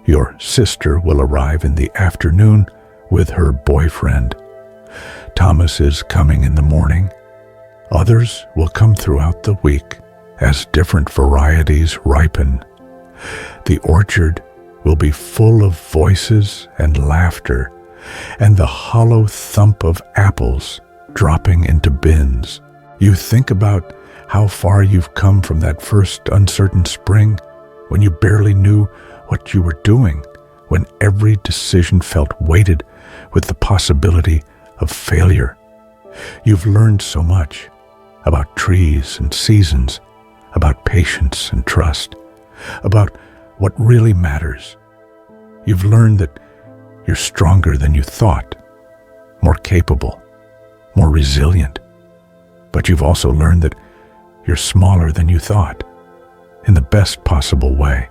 [SPEAKER 1] Your sister will arrive in the afternoon with her boyfriend. Thomas is coming in the morning. Others will come throughout the week as different varieties ripen. The orchard will be full of voices and laughter, and the hollow thump of apples dropping into bins. You think about how far you've come from that first uncertain spring, when you barely knew what you were doing, when every decision felt weighted with the possibility of failure. You've learned so much about trees and seasons, about patience and trust, about what really matters. You've learned that you're stronger than you thought, more capable, more resilient. But you've also learned that you're smaller than you thought, in the best possible way.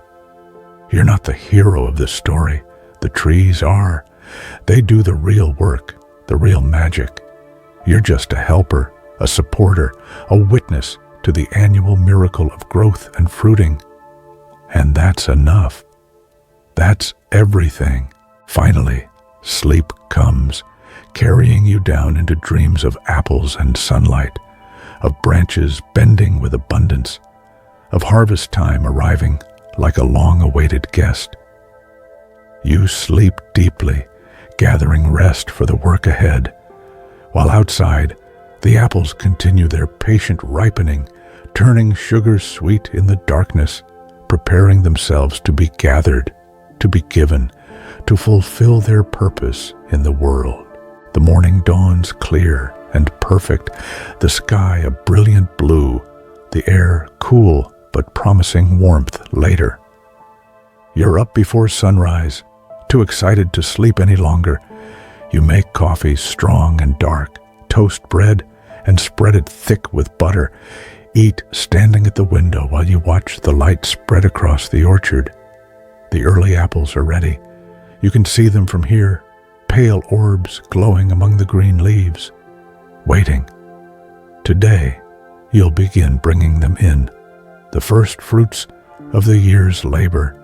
[SPEAKER 1] You're not the hero of the story. The trees are. They do the real work, the real magic. You're just a helper, a supporter, a witness to the annual miracle of growth and fruiting. And that's enough. That's everything. Finally, sleep comes, carrying you down into dreams of apples and sunlight, of branches bending with abundance, of harvest time arriving like a long-awaited guest. You sleep deeply, gathering rest for the work ahead, while outside, the apples continue their patient ripening, turning sugar sweet in the darkness, preparing themselves to be gathered, to be given, to fulfill their purpose in the world. The morning dawns clear and perfect, the sky a brilliant blue, the air cool but promising warmth later. You're up before sunrise, too excited to sleep any longer. You make coffee strong and dark, toast bread, and spread it thick with butter. Eat standing at the window while you watch the light spread across the orchard. The early apples are ready. You can see them from here, pale orbs glowing among the green leaves, waiting. Today, you'll begin bringing them in, the first fruits of the year's labor.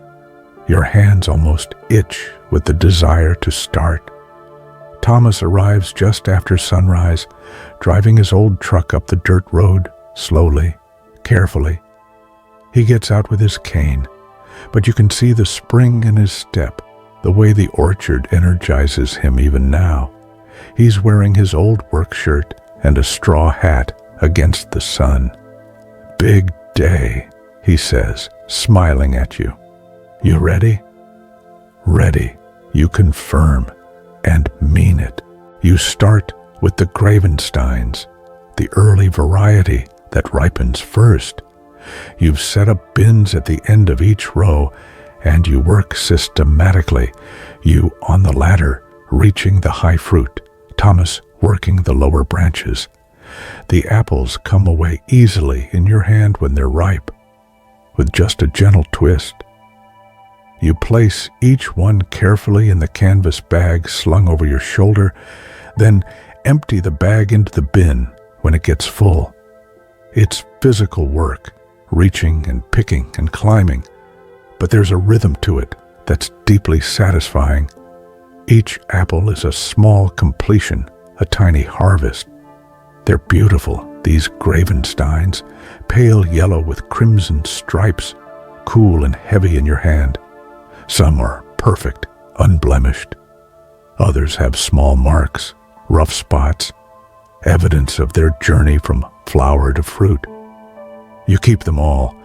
[SPEAKER 1] Your hands almost itch with the desire to start. Thomas arrives just after sunrise, driving his old truck up the dirt road, slowly, carefully. He gets out with his cane, but you can see the spring in his step, the way the orchard energizes him even now. He's wearing his old work shirt and a straw hat against the sun. "Big day," he says, smiling at you. "You ready?" "Ready," you confirm, and mean it. You start with the Gravensteins, the early variety that ripens first. You've set up bins at the end of each row, and you work systematically, you on the ladder, reaching the high fruit, Thomas working the lower branches. The apples come away easily in your hand when they're ripe, with just a gentle twist. You place each one carefully in the canvas bag slung over your shoulder, then empty the bag into the bin when it gets full. It's physical work, reaching and picking and climbing, but there's a rhythm to it that's deeply satisfying. Each apple is a small completion, a tiny harvest. They're beautiful, these Gravensteins, pale yellow with crimson stripes, cool and heavy in your hand. Some are perfect, unblemished. Others have small marks, rough spots, evidence of their journey from flower to fruit. You keep them all,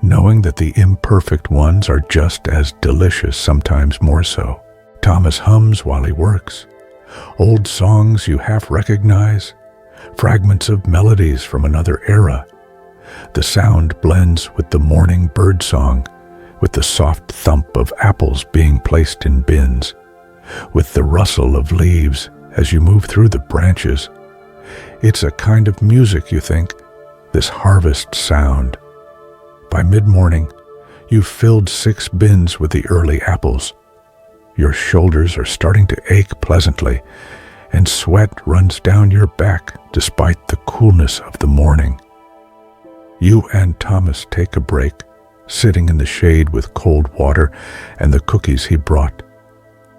[SPEAKER 1] knowing that the imperfect ones are just as delicious, sometimes more so. Thomas hums while he works. Old songs you half recognize, fragments of melodies from another era. The sound blends with the morning birdsong, with the soft thump of apples being placed in bins, with the rustle of leaves as you move through the branches. It's a kind of music, you think, this harvest sound. By mid-morning, you've filled 6 bins with the early apples. Your shoulders are starting to ache pleasantly, and sweat runs down your back despite the coolness of the morning. You and Thomas take a break, sitting in the shade with cold water and the cookies he brought.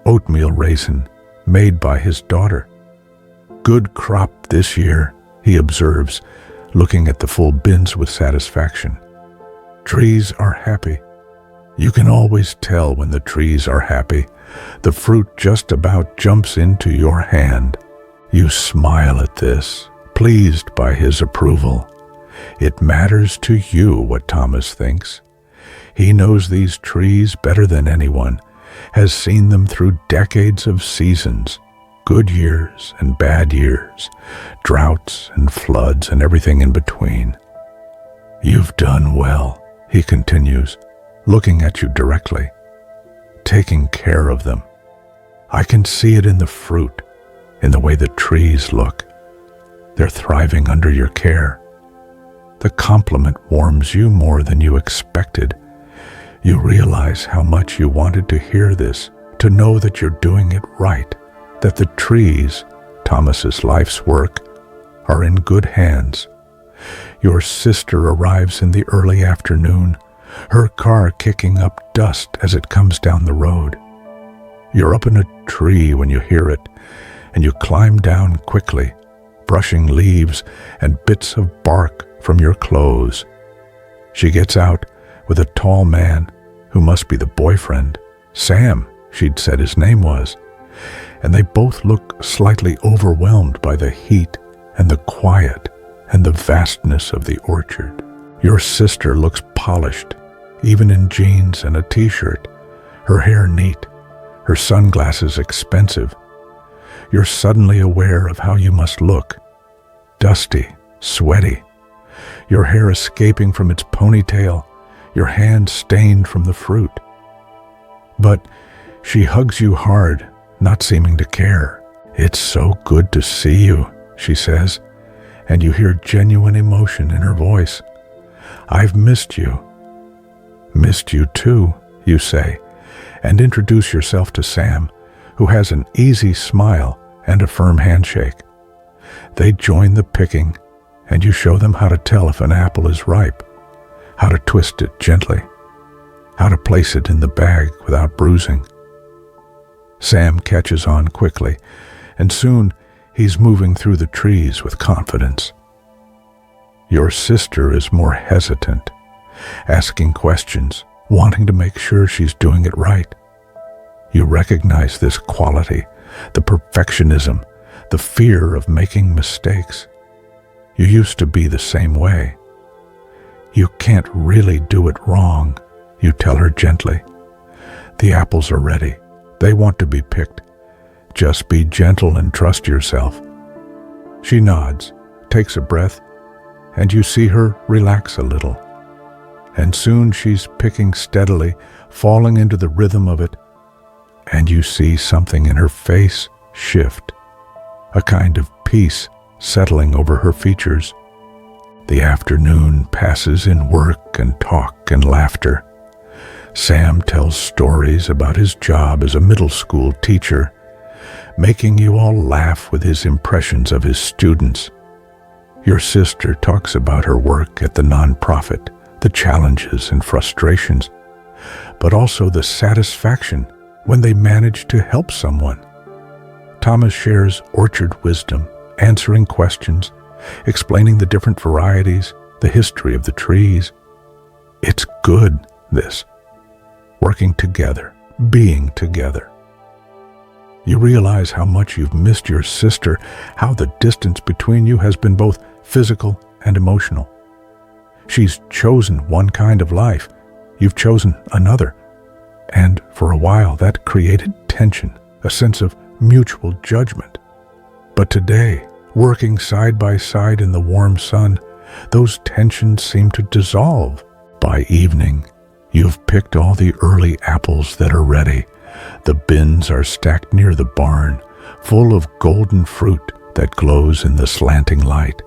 [SPEAKER 1] Oatmeal raisin, made by his daughter. "Good crop this year," he observes, looking at the full bins with satisfaction. Trees are happy. You can always tell when the trees are happy The fruit just about jumps into your hand. You smile at this, pleased by his approval. It matters to you what Thomas thinks. He knows these trees better than anyone, has seen them through decades of seasons, good years and bad years, droughts and floods and everything in between. You've done well, he continues, looking at you directly, taking care of them. I can see it in the fruit, in the way the trees look. They're thriving under your care. The compliment warms you more than you expected. You realize how much you wanted to hear this, to know that you're doing it right, that the trees, Thomas's life's work, are in good hands. Your sister arrives in the early afternoon, her car kicking up dust as it comes down the road. You're up in a tree when you hear it, and you climb down quickly, brushing leaves and bits of bark from your clothes. She gets out with a tall man who must be the boyfriend, Sam, she'd said his name was, and they both look slightly overwhelmed by the heat and the quiet and the vastness of the orchard. Your sister looks polished, even in jeans and a t-shirt, her hair neat, her sunglasses expensive. You're suddenly aware of how you must look. Dusty, sweaty, your hair escaping from its ponytail, your hands stained from the fruit. But she hugs you hard, not seeming to care. It's so good to see you, she says, and you hear genuine emotion in her voice. I've missed you. Missed you too, you say, and introduce yourself to Sam, who has an easy smile and a firm handshake. They join the picking, and you show them how to tell if an apple is ripe, how to twist it gently, how to place it in the bag without bruising. Sam catches on quickly, and soon he's moving through the trees with confidence. Your sister is more hesitant, asking questions, wanting to make sure she's doing it right. You recognize this quality, the perfectionism, the fear of making mistakes. You used to be the same way. You can't really do it wrong, you tell her gently. The apples are ready. They want to be picked. Just be gentle and trust yourself. She nods, takes a breath, and you see her relax a little. And soon she's picking steadily, falling into the rhythm of it, and you see something in her face shift, a kind of peace settling over her features. The afternoon passes in work and talk and laughter. Sam tells stories about his job as a middle school teacher, making you all laugh with his impressions of his students. Your sister talks about her work at the nonprofit, the challenges and frustrations, but also the satisfaction when they manage to help someone. Thomas shares orchard wisdom, answering questions, explaining the different varieties, the history of the trees. It's good, this. Working together, being together. You realize how much you've missed your sister, how the distance between you has been both physical and emotional. She's chosen one kind of life, you've chosen another, and for a while that created tension, a sense of mutual judgment. But today, working side by side in the warm sun, those tensions seem to dissolve. By evening, you've picked all the early apples that are ready. The bins are stacked near the barn, full of golden fruit that glows in the slanting light.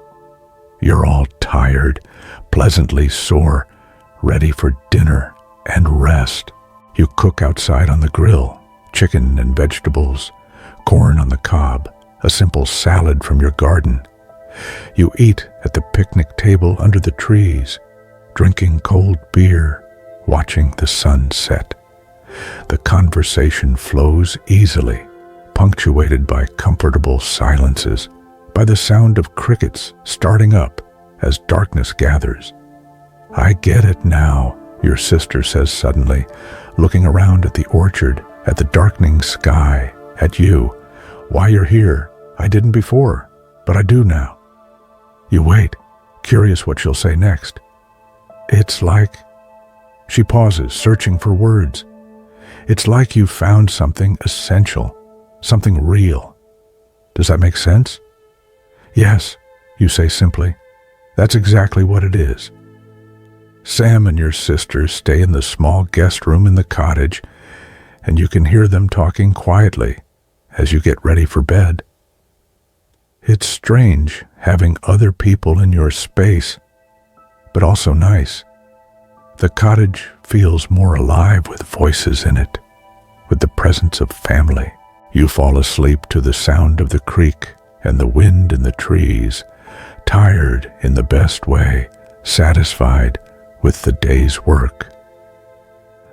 [SPEAKER 1] You're all tired, pleasantly sore, ready for dinner and rest. You cook outside on the grill, chicken and vegetables, corn on the cob, a simple salad from your garden. You eat at the picnic table under the trees, drinking cold beer, watching the sun set. The conversation flows easily, punctuated by comfortable silences, by the sound of crickets starting up as darkness gathers. I get it now, your sister says suddenly, looking around at the orchard at the darkening sky, at you. Why you're here, I didn't before, but I do now. You wait, curious what she'll say next. It's like... She pauses, searching for words. It's like you found something essential, something real. Does that make sense? Yes, you say simply. That's exactly what it is. Sam and your sister stay in the small guest room in the cottage, and you can hear them talking quietly as you get ready for bed. It's strange having other people in your space, but also nice. The cottage feels more alive with voices in it, with the presence of family. You fall asleep to the sound of the creek and the wind in the trees, tired in the best way, satisfied with the day's work.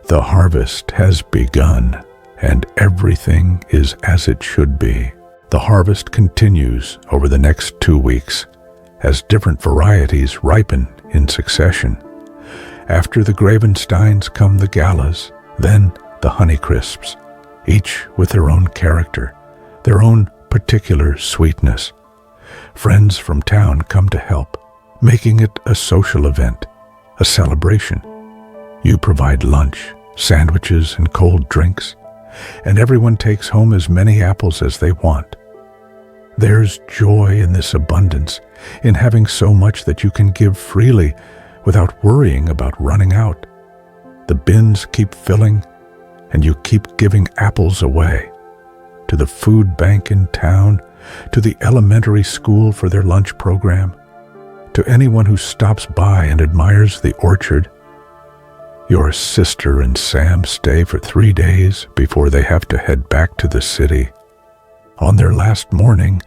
[SPEAKER 1] The harvest has begun, and everything is as it should be. The harvest continues over the next 2 weeks as different varieties ripen in succession. After the Gravensteins come the Galas, then the Honeycrisps, each with their own character, their own particular sweetness. Friends from town come to help, making it a social event, a celebration. You provide lunch, sandwiches, and cold drinks, and everyone takes home as many apples as they want. There's joy in this abundance, in having so much that you can give freely without worrying about running out. The bins keep filling, and you keep giving apples away to the food bank in town, to the elementary school for their lunch program, to anyone who stops by and admires the orchard. Your sister and Sam stay for 3 days before they have to head back to the city. On their last morning,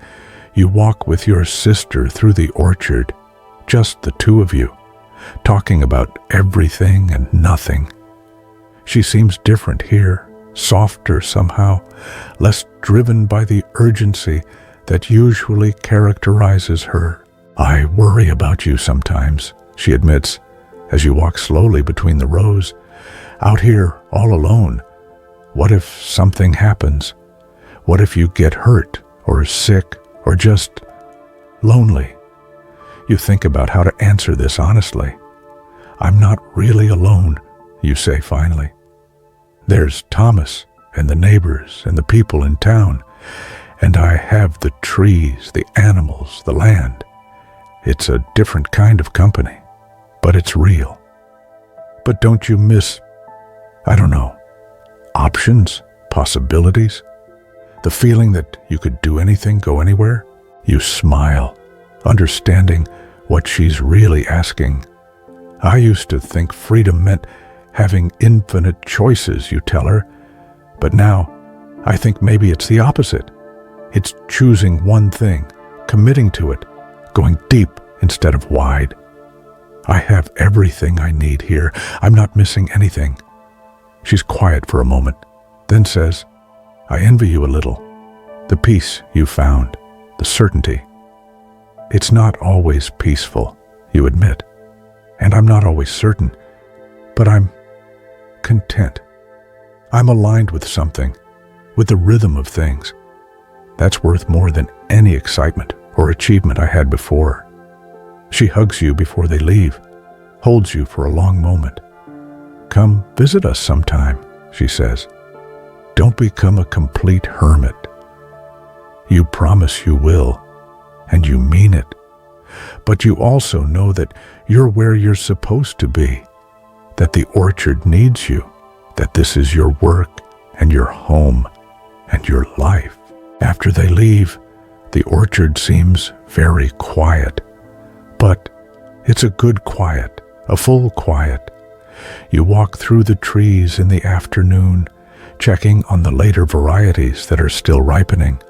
[SPEAKER 1] you walk with your sister through the orchard, just the two of you, talking about everything and nothing. She seems different here, softer somehow, less driven by the urgency that usually characterizes her. I worry about you sometimes, she admits, as you walk slowly between the rows. Out here, all alone. What if something happens? What if you get hurt, or sick, or just lonely? You think about how to answer this honestly. I'm not really alone, you say finally. There's Thomas, and the neighbors, and the people in town, and I have the trees, the animals, the land. It's a different kind of company, but it's real. But don't you miss, I don't know, options, possibilities? The feeling that you could do anything, go anywhere? You smile, understanding what she's really asking. I used to think freedom meant having infinite choices, you tell her, but now I think maybe it's the opposite. It's choosing one thing, committing to it, going deep instead of wide. I have everything I need here. I'm not missing anything. She's quiet for a moment, then says, I envy you a little. The peace you found, the certainty. It's not always peaceful, you admit, and I'm not always certain, but I'm content. I'm aligned with something, with the rhythm of things. That's worth more than any excitement or achievement I had before. She hugs you before they leave, holds you for a long moment. Come visit us sometime, she says. Don't become a complete hermit. You promise you will, and you mean it. But you also know that you're where you're supposed to be, that the orchard needs you, that this is your work and your home and your life. After they leave, the orchard seems very quiet, but it's a good quiet, a full quiet. You walk through the trees in the afternoon, checking on the later varieties that are still ripening.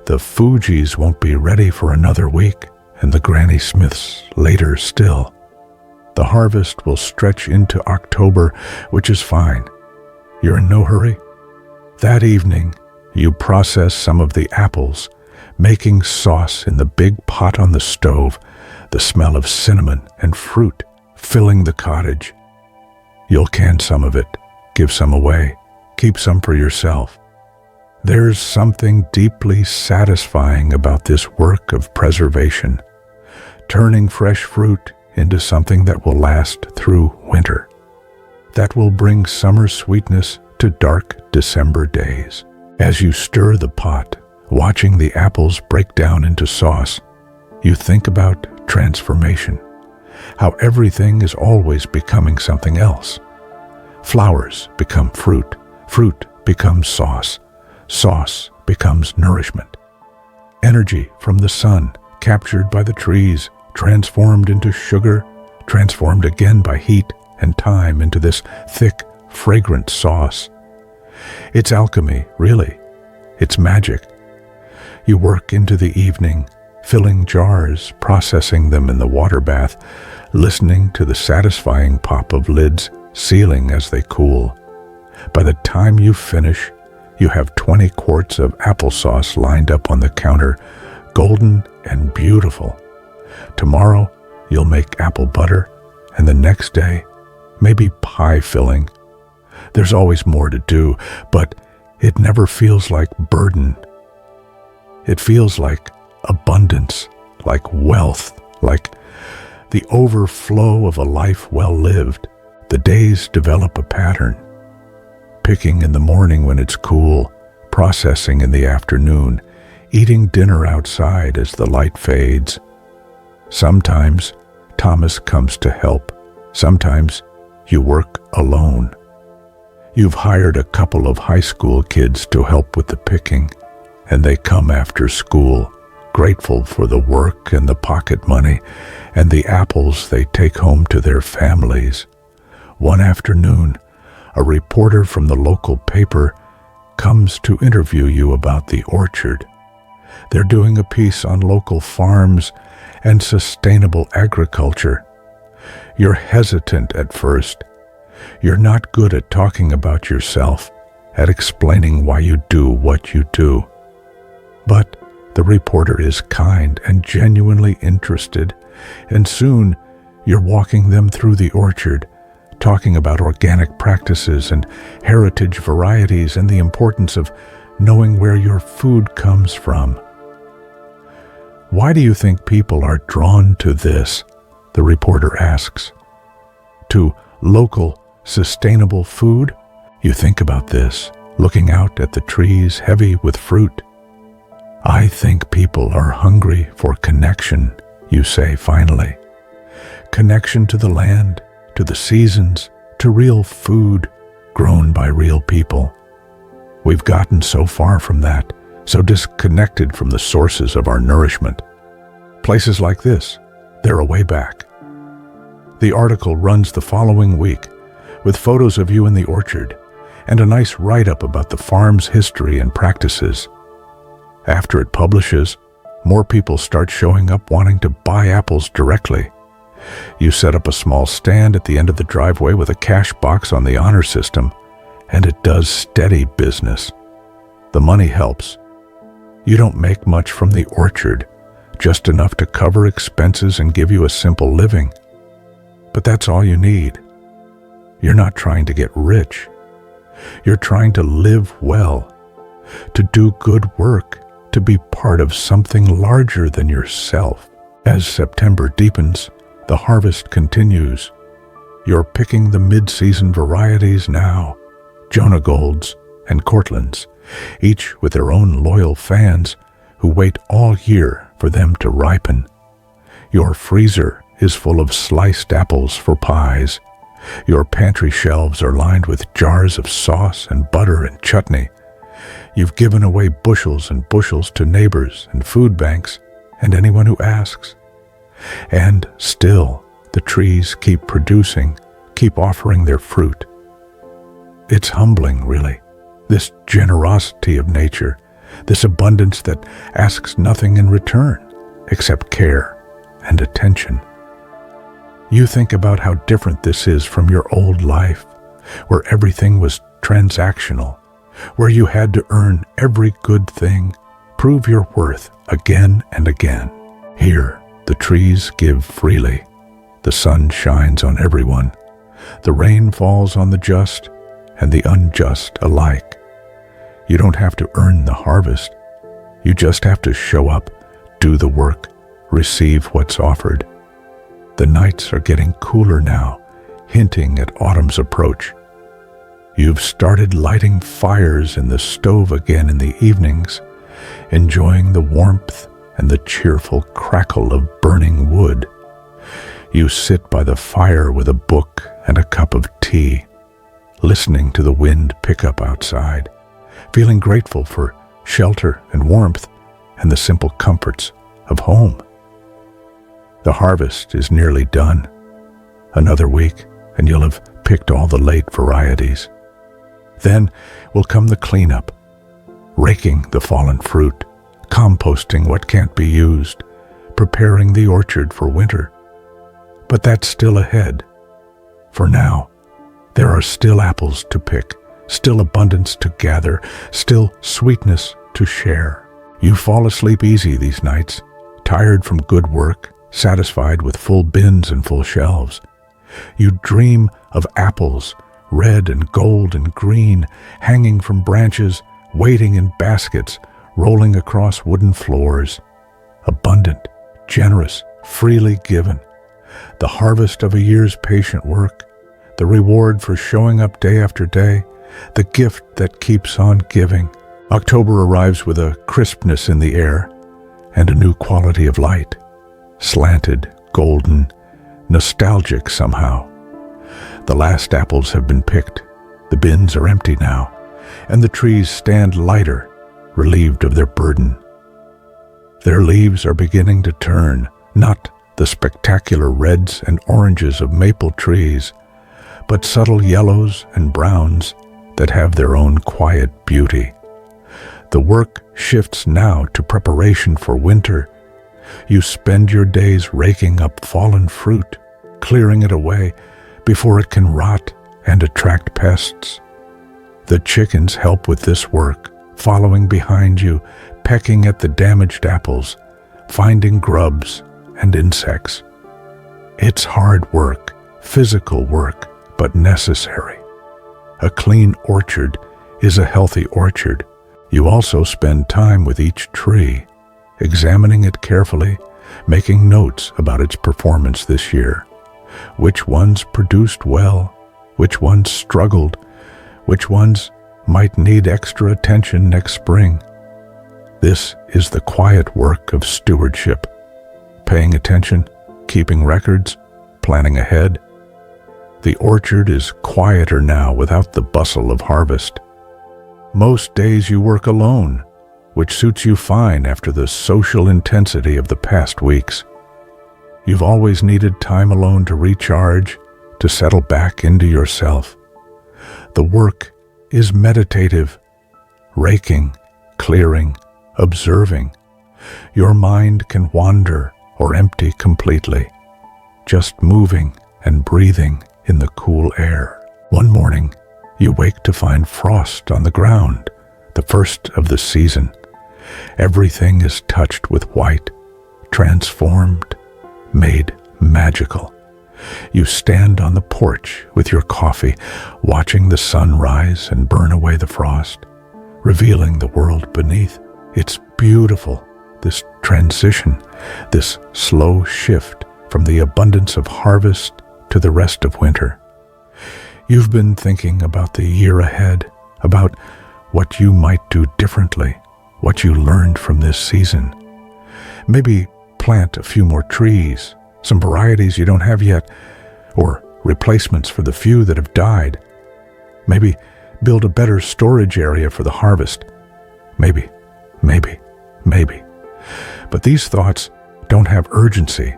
[SPEAKER 1] The Fuji's won't be ready for another week, and the Granny Smiths later still. The harvest will stretch into October, which is fine. You're in no hurry? That evening, you process some of the apples, making sauce in the big pot on the stove, the smell of cinnamon and fruit filling the cottage. You'll can some of it, give some away, keep some for yourself. There's something deeply satisfying about this work of preservation, turning fresh fruit into something that will last through winter, that will bring summer sweetness to dark December days. As you stir the pot, watching the apples break down into sauce, you think about transformation, how everything is always becoming something else. Flowers become fruit, fruit becomes sauce, sauce becomes nourishment. Energy from the sun, captured by the trees, transformed into sugar, transformed again by heat and time into this thick, fragrant sauce. It's alchemy, really. It's magic. You work into the evening, filling jars, processing them in the water bath, listening to the satisfying pop of lids sealing as they cool. By the time you finish, you have 20 quarts of applesauce lined up on the counter, golden and beautiful. Tomorrow, you'll make apple butter, and the next day, maybe pie filling. There's always more to do, but it never feels like burden. It feels like abundance, like wealth, like the overflow of a life well lived. The days develop a pattern. Picking in the morning when it's cool, processing in the afternoon, eating dinner outside as the light fades. Sometimes Thomas comes to help. Sometimes you work alone. You've hired a couple of high school kids to help with the picking, and they come after school, grateful for the work and the pocket money and the apples they take home to their families. One afternoon, a reporter from the local paper comes to interview you about the orchard. They're doing a piece on local farms and sustainable agriculture. You're hesitant at first. You're not good at talking about yourself, at explaining why you do what you do. But the reporter is kind and genuinely interested, and soon you're walking them through the orchard, talking about organic practices and heritage varieties and the importance of knowing where your food comes from. Why do you think people are drawn to this? The reporter asks. To local, sustainable food? You think about this, looking out at the trees heavy with fruit. I think people are hungry for connection, you say finally. Connection to the land, to the seasons, to real food grown by real people. We've gotten so far from that, so disconnected from the sources of our nourishment. Places like this, they're a way back. The article runs the following week with photos of you in the orchard and a nice write-up about the farm's history and practices. After it publishes, more people start showing up wanting to buy apples directly. You set up a small stand at the end of the driveway with a cash box on the honor system, and it does steady business. The money helps. You don't make much from the orchard, just enough to cover expenses and give you a simple living. But that's all you need. You're not trying to get rich. You're trying to live well, to do good work, to be part of something larger than yourself. As September deepens, the harvest continues. You're picking the mid-season varieties now, Jonah Golds and Cortlands, each with their own loyal fans who wait all year for them to ripen. Your freezer is full of sliced apples for pies. Your pantry shelves are lined with jars of sauce and butter and chutney. You've given away bushels and bushels to neighbors and food banks and anyone who asks. And still, the trees keep producing, keep offering their fruit. It's humbling, really, this generosity of nature, this abundance that asks nothing in return except care and attention. You think about how different this is from your old life, where everything was transactional, where you had to earn every good thing, prove your worth again and again. Here, the trees give freely. The sun shines on everyone. The rain falls on the just, and the unjust alike. You don't have to earn the harvest. You just have to show up, do the work, receive what's offered. The nights are getting cooler now, hinting at autumn's approach. You've started lighting fires in the stove again in the evenings, enjoying the warmth and the cheerful crackle of burning wood. You sit by the fire with a book and a cup of tea, listening to the wind pick up outside, feeling grateful for shelter and warmth and the simple comforts of home. The harvest is nearly done. Another week, and you'll have picked all the late varieties. Then will come the cleanup, raking the fallen fruit, composting what can't be used, preparing the orchard for winter. But that's still ahead. For now, there are still apples to pick, still abundance to gather, still sweetness to share. You fall asleep easy these nights, tired from good work, satisfied with full bins and full shelves. You dream of apples, red and gold and green, hanging from branches, waiting in baskets, rolling across wooden floors. Abundant, generous, freely given. The harvest of a year's patient work, the reward for showing up day after day, the gift that keeps on giving. October arrives with a crispness in the air and a new quality of light, slanted, golden, nostalgic somehow. The last apples have been picked, the bins are empty now, and the trees stand lighter, relieved of their burden. Their leaves are beginning to turn, not the spectacular reds and oranges of maple trees, but subtle yellows and browns that have their own quiet beauty. The work shifts now to preparation for winter. You spend your days raking up fallen fruit, clearing it away before it can rot and attract pests. The chickens help with this work, following behind you, pecking at the damaged apples, finding grubs and insects. It's hard work, physical work, but necessary. A clean orchard is a healthy orchard. You also spend time with each tree, examining it carefully, making notes about its performance this year. Which ones produced well, which ones struggled, which ones might need extra attention next spring. This is the quiet work of stewardship, paying attention, keeping records, planning ahead. The orchard is quieter now without the bustle of harvest. Most days you work alone, which suits you fine after the social intensity of the past weeks. You've always needed time alone to recharge, to settle back into yourself. The work is meditative, raking, clearing, observing. Your mind can wander or empty completely, just moving and breathing in the cool air. One morning, you wake to find frost on the ground, the first of the season. Everything is touched with white, transformed, made magical. You stand on the porch with your coffee, watching the sun rise and burn away the frost, revealing the world beneath. It's beautiful, this transition, this slow shift from the abundance of harvest to the rest of winter. You've been thinking about the year ahead, about what you might do differently, what you learned from this season. Maybe plant a few more trees, some varieties you don't have yet, or replacements for the few that have died. Maybe build a better storage area for the harvest. Maybe. But these thoughts don't have urgency.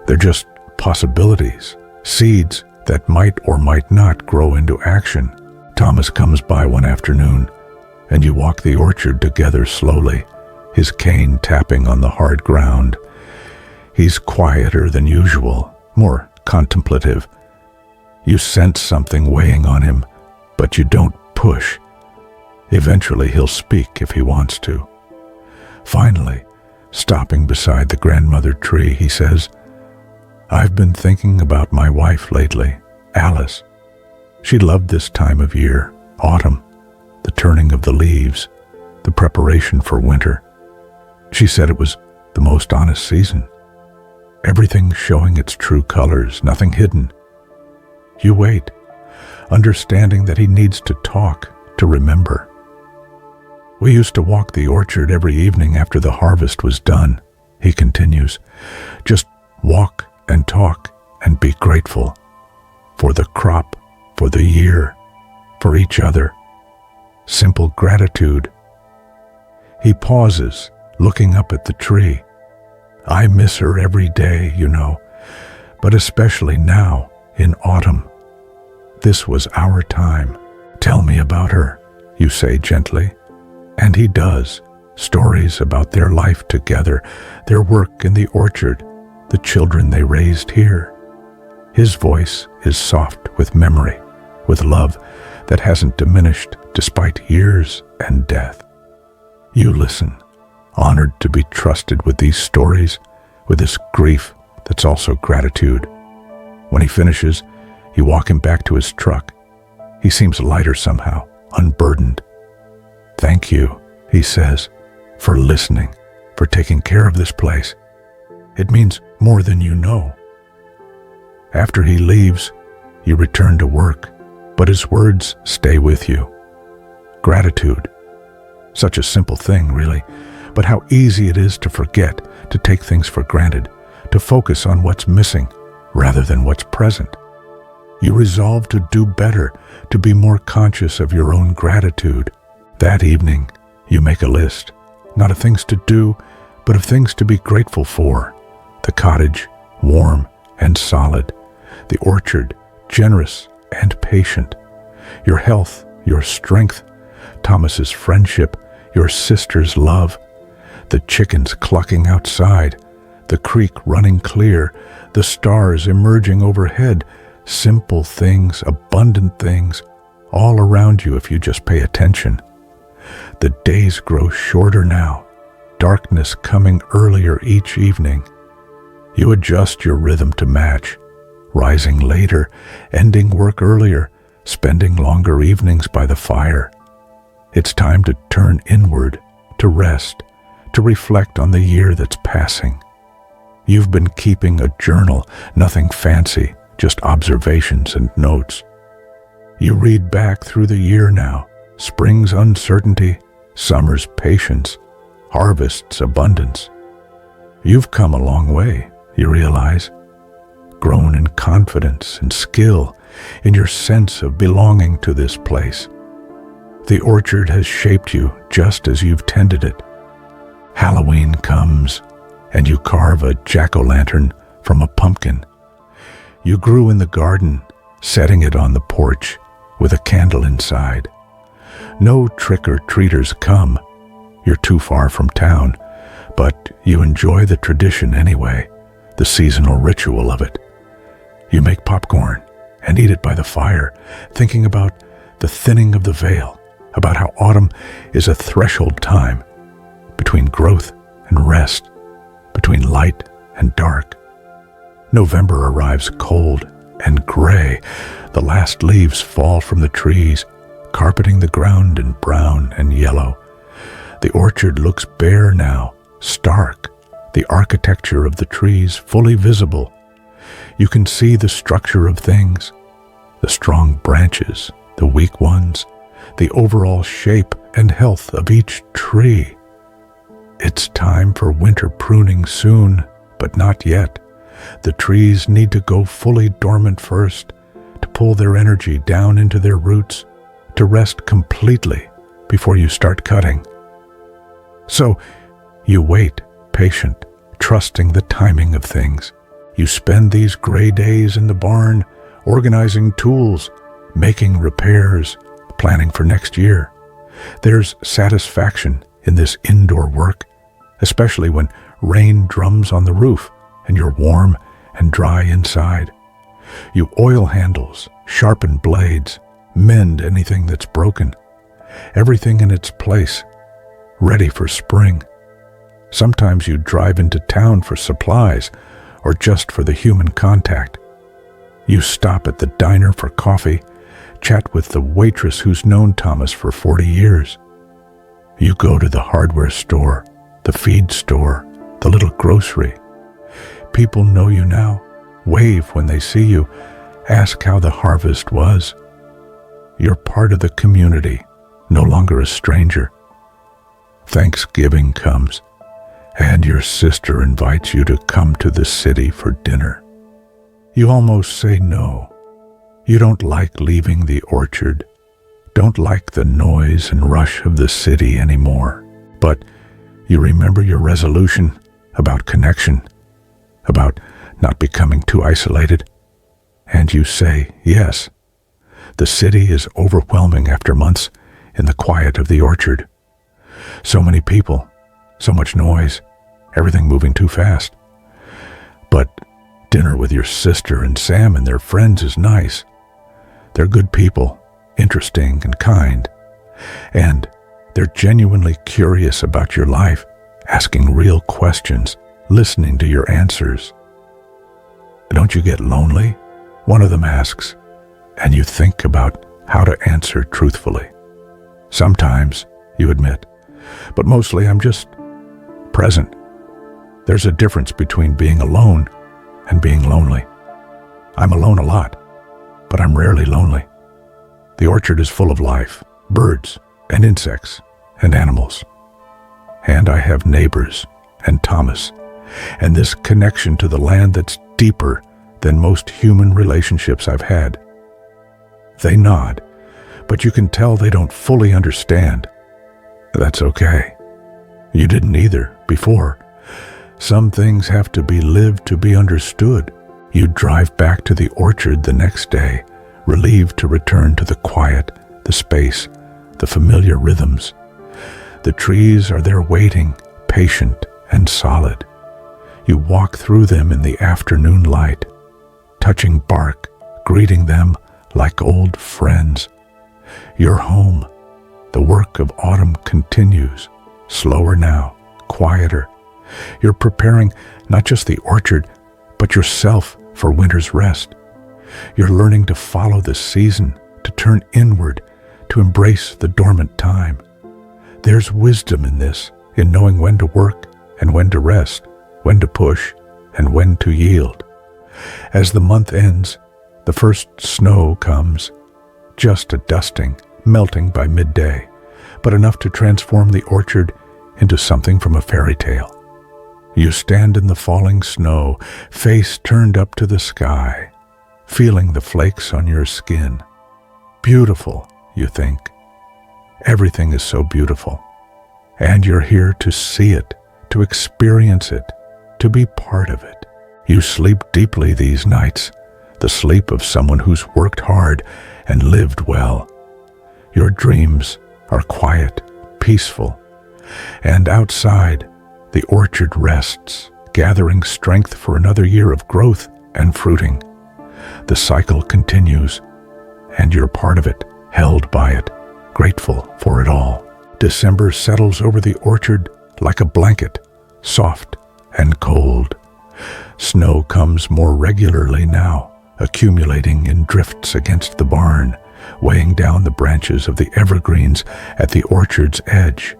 [SPEAKER 1] They're just possibilities, seeds that might or might not grow into action. Thomas comes by one afternoon, and you walk the orchard together slowly, his cane tapping on the hard ground. He's quieter than usual, more contemplative. You sense something weighing on him, but you don't push. Eventually he'll speak if he wants to. Finally, stopping beside the grandmother tree, he says, "I've been thinking about my wife lately, Alice. She loved this time of year, autumn, the turning of the leaves, the preparation for winter. She said it was the most honest season. Everything showing its true colors, nothing hidden. You wait, understanding that he needs to talk, to remember. We used to walk the orchard every evening after the harvest was done, he continues. Just walk and talk and be grateful for the crop, for the year, for each other. Simple gratitude. He pauses, looking up at the tree. I miss her every day, you know, but especially now, in autumn. This was our time. Tell me about her, you say gently. And he does. Stories about their life together, their work in the orchard, the children they raised here. His voice is soft with memory, with love that hasn't diminished despite years and death. You listen, honored to be trusted with these stories, with this grief that's also gratitude. When he finishes, you walk him back to his truck. He seems lighter somehow, unburdened. Thank you, he says, for listening, for taking care of this place. It means more than you know. After he leaves, you return to work, but his words stay with you. Gratitude. Such a simple thing, really, but how easy it is to forget, to take things for granted, to focus on what's missing rather than what's present. You resolve to do better, to be more conscious of your own gratitude. That evening, you make a list, not of things to do, but of things to be grateful for. The cottage, warm and solid. The orchard, generous and patient. Your health, your strength, Thomas's friendship, your sister's love. The chickens clucking outside, the creek running clear, the stars emerging overhead. Simple things, abundant things, all around you if you just pay attention. The days grow shorter now, darkness coming earlier each evening. You adjust your rhythm to match, rising later, ending work earlier, spending longer evenings by the fire. It's time to turn inward, to rest, to reflect on the year that's passing. You've been keeping a journal, nothing fancy, just observations and notes. You read back through the year now, spring's uncertainty, summer's patience, harvest's abundance. You've come a long way, you realize, grown in confidence and skill, in your sense of belonging to this place. The orchard has shaped you just as you've tended it. Halloween comes, and you carve a jack-o'-lantern from a pumpkin. You grew in the garden, setting it on the porch with a candle inside. No trick-or-treaters come. You're too far from town, but you enjoy the tradition anyway, the seasonal ritual of it. You make popcorn and eat it by the fire, thinking about the thinning of the veil, about how autumn is a threshold time between growth and rest, between light and dark. November arrives cold and gray. The last leaves fall from the trees, carpeting the ground in brown and yellow. The orchard looks bare now, stark, the architecture of the trees fully visible. You can see the structure of things, the strong branches, the weak ones, the overall shape and health of each tree. It's time for winter pruning soon, but not yet. The trees need to go fully dormant first, to pull their energy down into their roots, to rest completely before you start cutting. So you wait, patient, trusting the timing of things. You spend these gray days in the barn, organizing tools, making repairs, planning for next year. There's satisfaction in this indoor work, especially when rain drums on the roof and you're warm and dry inside. You oil handles, sharpen blades, mend anything that's broken. Everything in its place, ready for spring. Sometimes you drive into town for supplies or just for the human contact. You stop at the diner for coffee, Chat with the waitress who's known Thomas for 40 years. You go to the hardware store, the feed store, the little grocery. People know you now, wave when they see you, ask how the harvest was. You're part of the community, no longer a stranger. Thanksgiving comes, and your sister invites you to come to the city for dinner. You almost say no. You don't like leaving the orchard, don't like the noise and rush of the city anymore. But you remember your resolution about connection, about not becoming too isolated, and you say yes. The city is overwhelming after months in the quiet of the orchard. So many people, so much noise, everything moving too fast. But dinner with your sister and Sam and their friends is nice. They're good people, interesting and kind, and they're genuinely curious about your life, asking real questions, listening to your answers. Don't you get lonely? One of them asks, and you think about how to answer truthfully. Sometimes, you admit, but mostly I'm just present. There's a difference between being alone and being lonely. I'm alone a lot, but I'm rarely lonely. The orchard is full of life, birds and insects and animals. And I have neighbors and Thomas, and this connection to the land that's deeper than most human relationships I've had. They nod, but you can tell they don't fully understand. That's okay. You didn't either before. Some things have to be lived to be understood. You drive back to the orchard the next day, relieved to return to the quiet, the space, the familiar rhythms. The trees are there waiting, patient and solid. You walk through them in the afternoon light, touching bark, greeting them like old friends. You're home. The work of autumn continues, slower now, quieter. You're preparing not just the orchard, but yourself for winter's rest. You're learning to follow the season, to turn inward, to embrace the dormant time. There's wisdom in this, in knowing when to work and when to rest, when to push and when to yield. As the month ends, the first snow comes, just a dusting, melting by midday, but enough to transform the orchard into something from a fairy tale. You stand in the falling snow, face turned up to the sky, feeling the flakes on your skin. Beautiful, you think. Everything is so beautiful. And you're here to see it, to experience it, to be part of it. You sleep deeply these nights, the sleep of someone who's worked hard and lived well. Your dreams are quiet, peaceful, and outside, the orchard rests, gathering strength for another year of growth and fruiting. The cycle continues, and you're part of it, held by it, grateful for it all. December settles over the orchard like a blanket, soft and cold. Snow comes more regularly now, accumulating in drifts against the barn, weighing down the branches of the evergreens at the orchard's edge.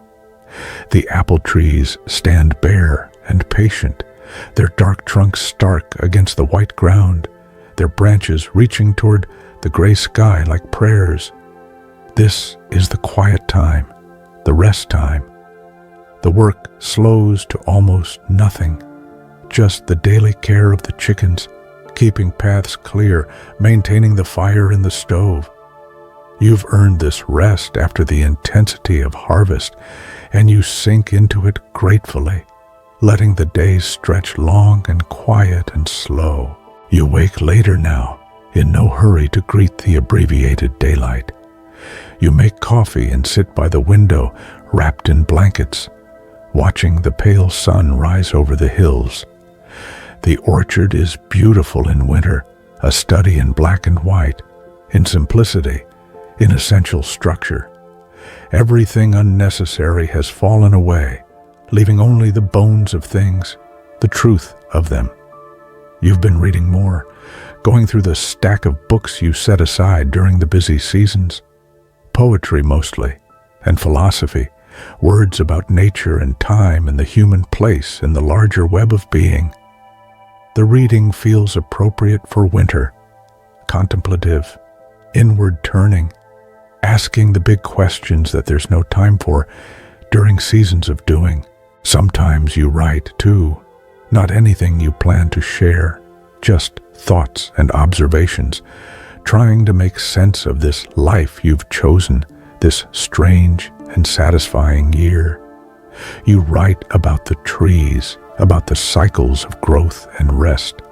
[SPEAKER 1] The apple trees stand bare and patient, their dark trunks stark against the white ground, their branches reaching toward the gray sky like prayers. This is the quiet time, the rest time. The work slows to almost nothing, just the daily care of the chickens, keeping paths clear, maintaining the fire in the stove. You've earned this rest after the intensity of harvest, and you sink into it gratefully, letting the days stretch long and quiet and slow. You wake later now, in no hurry to greet the abbreviated daylight. You make coffee and sit by the window, wrapped in blankets, watching the pale sun rise over the hills. The orchard is beautiful in winter, a study in black and white, in simplicity, in essential structure. Everything unnecessary has fallen away, leaving only the bones of things, the truth of them. You've been reading more, going through the stack of books you set aside during the busy seasons. Poetry mostly, and philosophy, words about nature and time and the human place in the larger web of being. The reading feels appropriate for winter, contemplative, inward turning, asking the big questions that there's no time for during seasons of doing. Sometimes you write, too, not anything you plan to share, just thoughts and observations, trying to make sense of this life you've chosen, this strange and satisfying year. You write about the trees, about the cycles of growth and rest,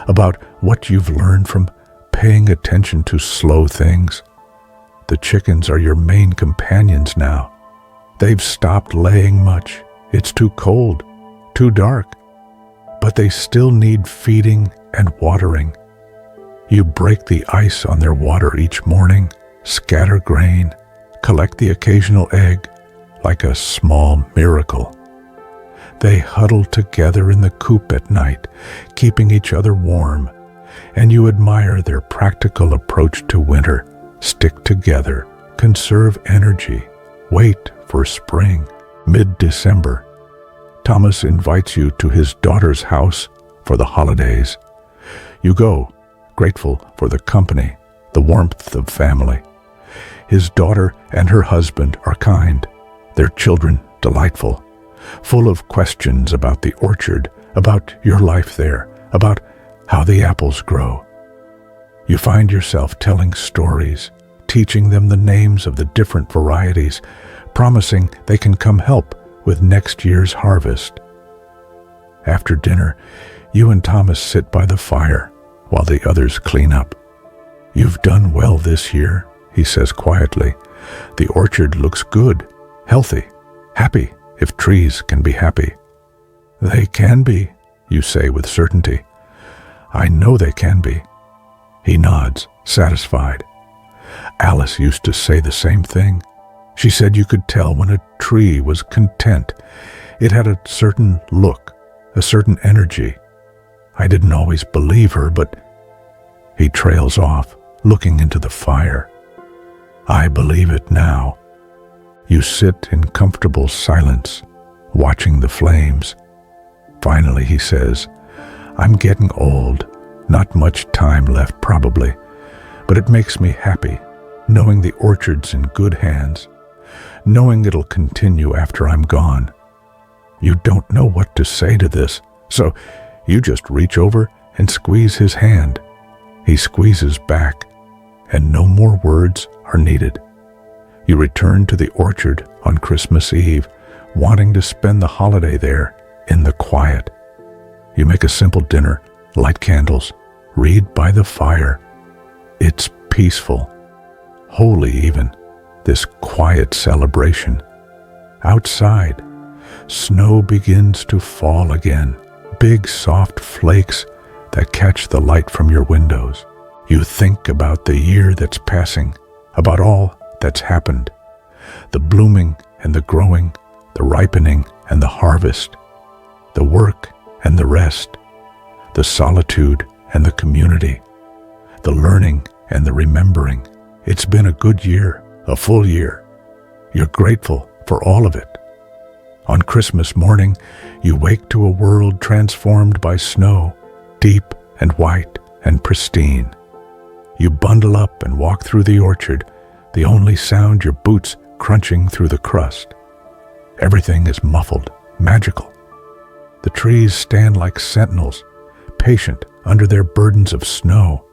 [SPEAKER 1] about what you've learned from paying attention to slow things. The chickens are your main companions now. They've stopped laying much. It's too cold, too dark. But they still need feeding and watering. You break the ice on their water each morning, scatter grain, collect the occasional egg, like a small miracle. They huddle together in the coop at night, keeping each other warm, and you admire their practical approach to winter. Stick together, conserve energy, wait for spring. Mid-December, Thomas invites you to his daughter's house for the holidays. You go, grateful for the company, the warmth of family. His daughter and her husband are kind, their children delightful, full of questions about the orchard, about your life there, about how the apples grow. You find yourself telling stories, teaching them the names of the different varieties, promising they can come help with next year's harvest. After dinner, you and Thomas sit by the fire while the others clean up. "You've done well this year," he says quietly. "The orchard looks good, healthy, happy, if trees can be happy." "They can be," you say with certainty. "I know they can be." He nods, satisfied. Alice used to say the same thing. She said you could tell when a tree was content. It had a certain look, a certain energy. I didn't always believe her, but... He trails off, looking into the fire. I believe it now. You sit in comfortable silence, watching the flames. Finally, he says, "I'm getting old. Not much time left, probably. But it makes me happy, knowing the orchard's in good hands, knowing it'll continue after I'm gone." You don't know what to say to this, so you just reach over and squeeze his hand. He squeezes back, and no more words are needed. You return to the orchard on Christmas Eve, wanting to spend the holiday there in the quiet. You make a simple dinner, light candles, read by the fire. It's peaceful, holy even, this quiet celebration. Outside, snow begins to fall again, big soft flakes that catch the light from your windows. You think about the year that's passing, about all that's happened, the blooming and the growing, the ripening and the harvest, the work and the rest, the solitude and the community, the learning and the remembering. It's been a good year, a full year. You're grateful for all of it. On Christmas morning, you wake to a world transformed by snow, deep and white and pristine. You bundle up and walk through the orchard, the only sound your boots crunching through the crust. Everything is muffled, magical. The trees stand like sentinels, patient under their burdens of snow.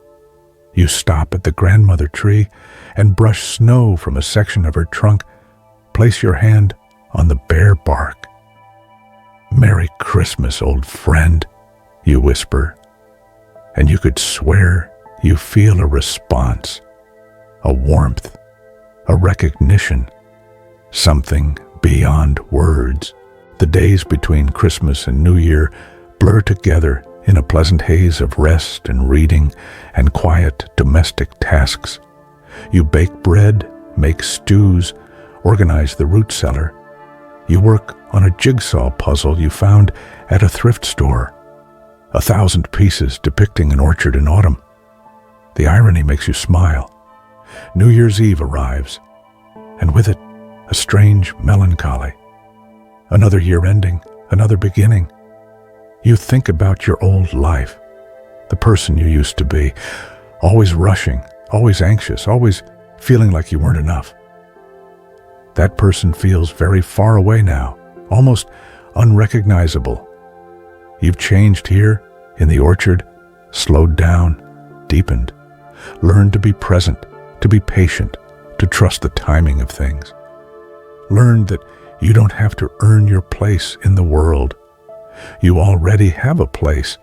[SPEAKER 1] You stop at the grandmother tree and brush snow from a section of her trunk. Place your hand on the bare bark. "Merry Christmas, old friend," you whisper, and you could swear you feel a response, a warmth, a recognition, something beyond words. The days between Christmas and New Year blur together in a pleasant haze of rest and reading and quiet domestic tasks. You bake bread, make stews, organize the root cellar. You work on a jigsaw puzzle you found at a thrift store, 1,000 pieces depicting an orchard in autumn. The irony makes you smile. New Year's Eve arrives, and with it, a strange melancholy. Another year ending, another beginning. You think about your old life, the person you used to be, always rushing, always anxious, always feeling like you weren't enough. That person feels very far away now, almost unrecognizable. You've changed here, in the orchard, slowed down, deepened, learned to be present, to be patient, to trust the timing of things. Learned that you don't have to earn your place in the world. You already have a place,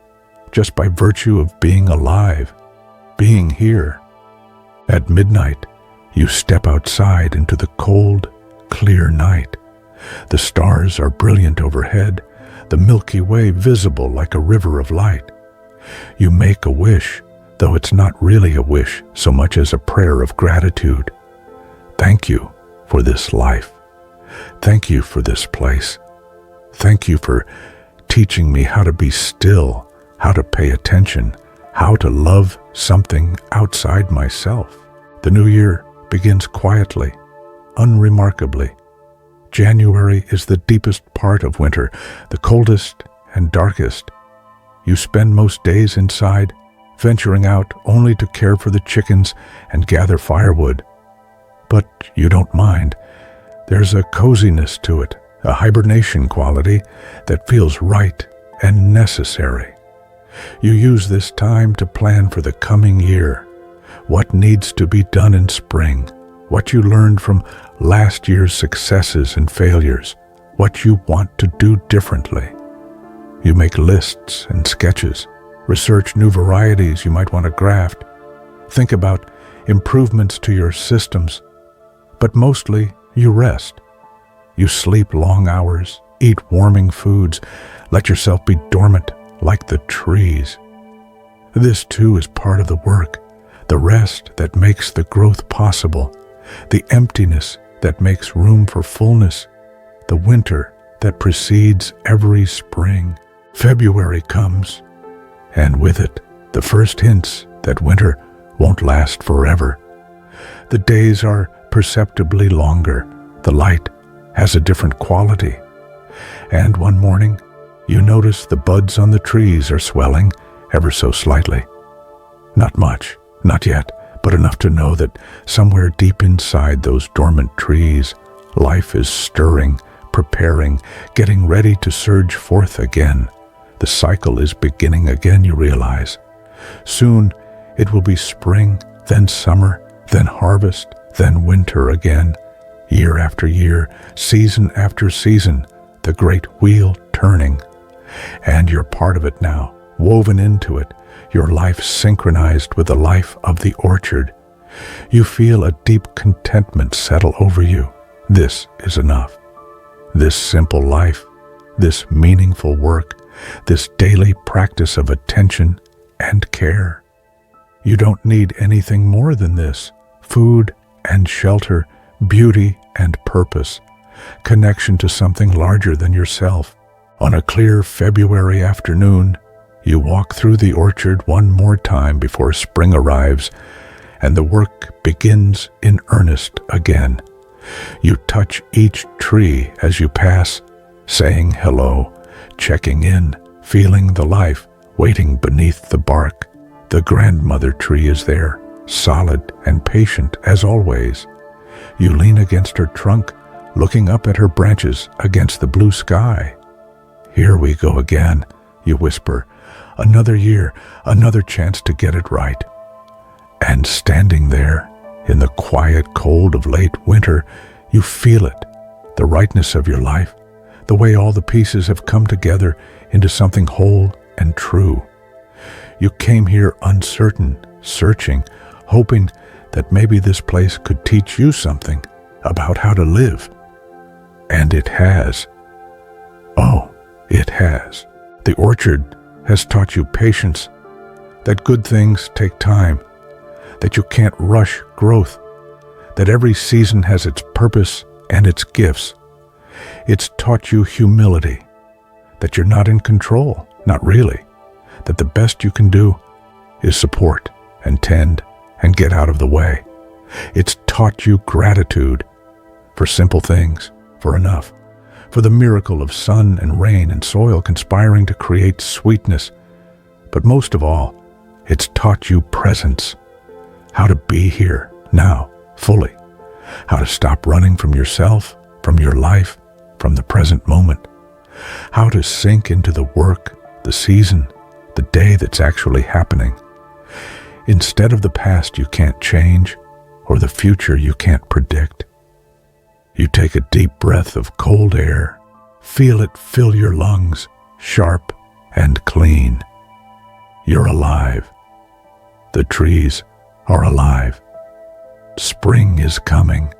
[SPEAKER 1] just by virtue of being alive, being here. At midnight, you step outside into the cold, clear night. The stars are brilliant overhead, the Milky Way visible like a river of light. You make a wish, though it's not really a wish so much as a prayer of gratitude. Thank you for this life. Thank you for this place. Thank you for teaching me how to be still, how to pay attention, how to love something outside myself. The new year begins quietly, unremarkably. January is the deepest part of winter, the coldest and darkest. You spend most days inside, venturing out only to care for the chickens and gather firewood. But you don't mind. There's a coziness to it, a hibernation quality that feels right and necessary. You use this time to plan for the coming year, what needs to be done in spring, what you learned from last year's successes and failures, what you want to do differently. You make lists and sketches, research new varieties you might want to graft, think about improvements to your systems, but mostly you rest. You sleep long hours, eat warming foods, let yourself be dormant like the trees. This too is part of the work, the rest that makes the growth possible, the emptiness that makes room for fullness, the winter that precedes every spring. February comes, and with it, the first hints that winter won't last forever. The days are perceptibly longer, the light has a different quality, and one morning, you notice the buds on the trees are swelling ever so slightly. Not much, not yet, but enough to know that somewhere deep inside those dormant trees, life is stirring, preparing, getting ready to surge forth again. The cycle is beginning again, you realize. Soon it will be spring, then summer, then harvest, then winter again. Year after year, season after season, the great wheel turning. And you're part of it now, woven into it, your life synchronized with the life of the orchard. You feel a deep contentment settle over you. This is enough. This simple life, this meaningful work, this daily practice of attention and care. You don't need anything more than this. Food and shelter, beauty and purpose, connection to something larger than yourself. On a clear February afternoon, you walk through the orchard one more time before spring arrives, and the work begins in earnest again. You touch each tree as you pass, saying hello, checking in, feeling the life waiting beneath the bark. The grandmother tree is there, solid and patient as always. You lean against her trunk, looking up at her branches against the blue sky. Here we go again, you whisper. Another year, another chance to get it right. And standing there, in the quiet cold of late winter, you feel it, the rightness of your life, the way all the pieces have come together into something whole and true. You came here uncertain, searching, hoping that maybe this place could teach you something about how to live. And it has. Oh, it has. The orchard has taught you patience, that good things take time, that you can't rush growth, that every season has its purpose and its gifts. It's taught you humility, that you're not in control, not really, that the best you can do is support and tend and get out of the way. It's taught you gratitude for simple things, for enough, for the miracle of sun and rain and soil conspiring to create sweetness. But most of all, it's taught you presence, how to be here, now, fully, how to stop running from yourself, from your life, from the present moment, how to sink into the work, the season, the day that's actually happening. Instead of the past you can't change, or the future you can't predict. You take a deep breath of cold air, feel it fill your lungs, sharp and clean. You're alive. The trees are alive. Spring is coming.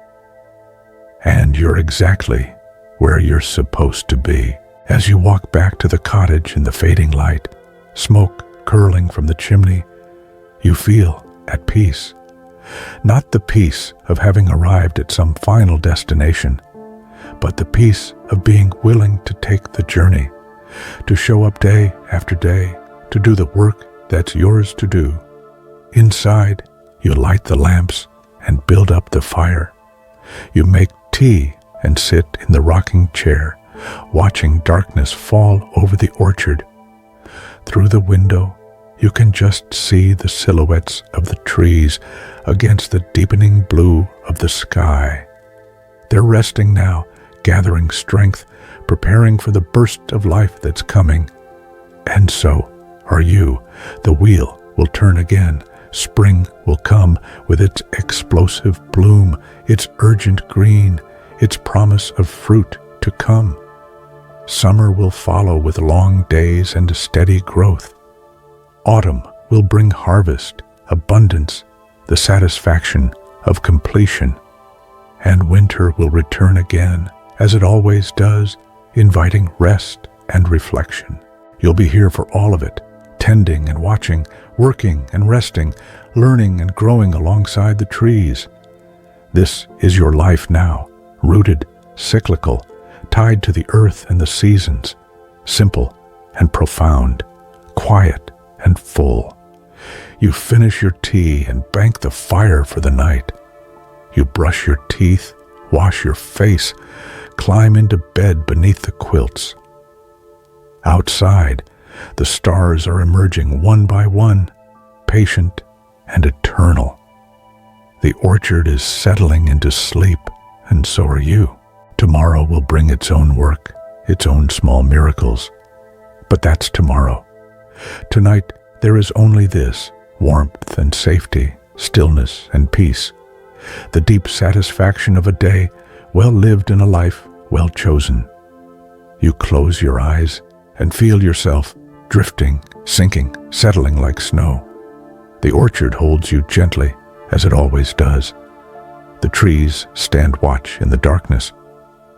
[SPEAKER 1] And you're exactly where you're supposed to be. As you walk back to the cottage in the fading light, smoke curling from the chimney, you feel at peace. Not the peace of having arrived at some final destination, but the peace of being willing to take the journey, to show up day after day, to do the work that's yours to do. Inside, you light the lamps and build up the fire. You make tea and sit in the rocking chair, watching darkness fall over the orchard. Through the window, you can just see the silhouettes of the trees against the deepening blue of the sky. They're resting now, gathering strength, preparing for the burst of life that's coming. And so are you. The wheel will turn again. Spring will come with its explosive bloom, its urgent green, its promise of fruit to come. Summer will follow with long days and steady growth. Autumn will bring harvest, abundance, the satisfaction of completion. And winter will return again, as it always does, inviting rest and reflection. You'll be here for all of it, tending and watching, working and resting, learning and growing alongside the trees. This is your life now, rooted, cyclical, tied to the earth and the seasons, simple and profound, quiet and full. You finish your tea and bank the fire for the night. You brush your teeth, wash your face, climb into bed beneath the quilts. Outside, the stars are emerging one by one, patient and eternal. The orchard is settling into sleep, and so are you. Tomorrow will bring its own work, its own small miracles. But that's tomorrow. Tonight, there is only this: warmth and safety, stillness and peace. The deep satisfaction of a day well lived in a life well chosen. You close your eyes and feel yourself drifting, sinking, settling like snow. The orchard holds you gently, as it always does. The trees stand watch in the darkness.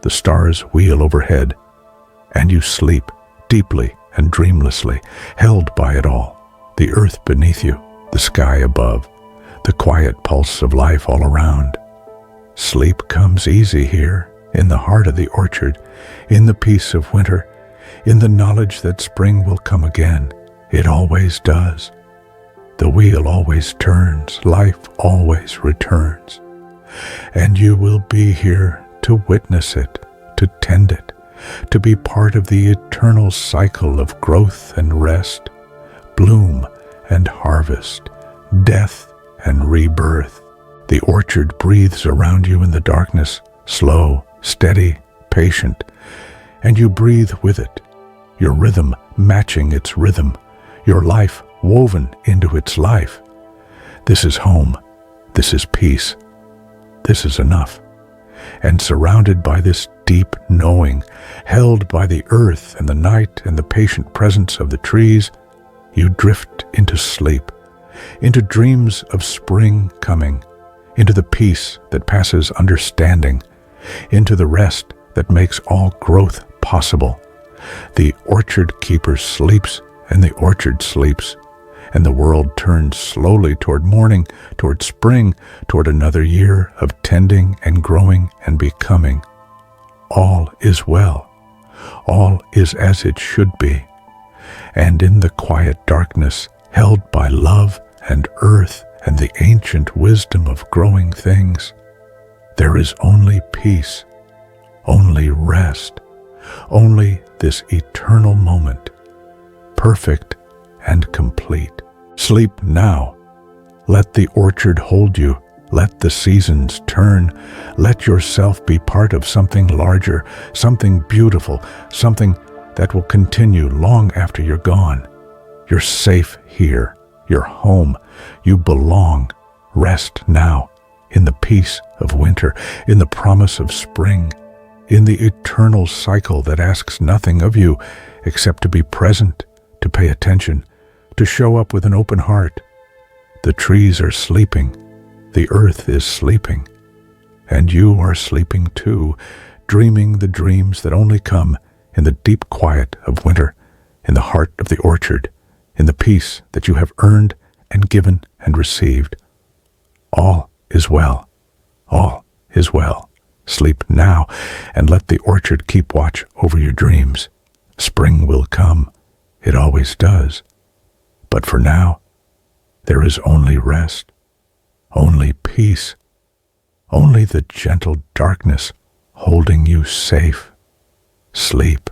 [SPEAKER 1] The stars wheel overhead, and you sleep deeply and dreamlessly, held by it all. The earth beneath you, the sky above, the quiet pulse of life all around. Sleep comes easy here, in the heart of the orchard, in the peace of winter, in the knowledge that spring will come again. It always does. The wheel always turns, life always returns. And you will be here to witness it, to tend it, to be part of the eternal cycle of growth and rest, bloom and harvest, death and rebirth. The orchard breathes around you in the darkness, slow, steady, patient, and you breathe with it, your rhythm matching its rhythm, your life woven into its life. This is home. This is peace. This is enough. And surrounded by this deep knowing, held by the earth and the night and the patient presence of the trees, you drift into sleep, into dreams of spring coming, into the peace that passes understanding, into the rest that makes all growth possible. The orchard keeper sleeps, and the orchard sleeps, and the world turns slowly toward morning, toward spring, toward another year of tending and growing and becoming. All is well. All is as it should be. And in the quiet darkness, held by love and earth and the ancient wisdom of growing things. There is only peace, only rest, only this eternal moment, perfect and complete. Sleep now. Let the orchard hold you. Let the seasons turn. Let yourself be part of something larger, something beautiful, something that will continue long after you're gone. You're safe here. You're home. You belong. Rest now, in the peace of winter, in the promise of spring, in the eternal cycle that asks nothing of you except to be present, to pay attention, to show up with an open heart. The trees are sleeping. The earth is sleeping. And you are sleeping too, dreaming the dreams that only come in the deep quiet of winter, in the heart of the orchard, in the peace that you have earned and given and received. All is well. All is well. Sleep now, and let the orchard keep watch over your dreams. Spring will come. It always does. But for now, there is only rest, only peace, only the gentle darkness holding you safe. Sleep.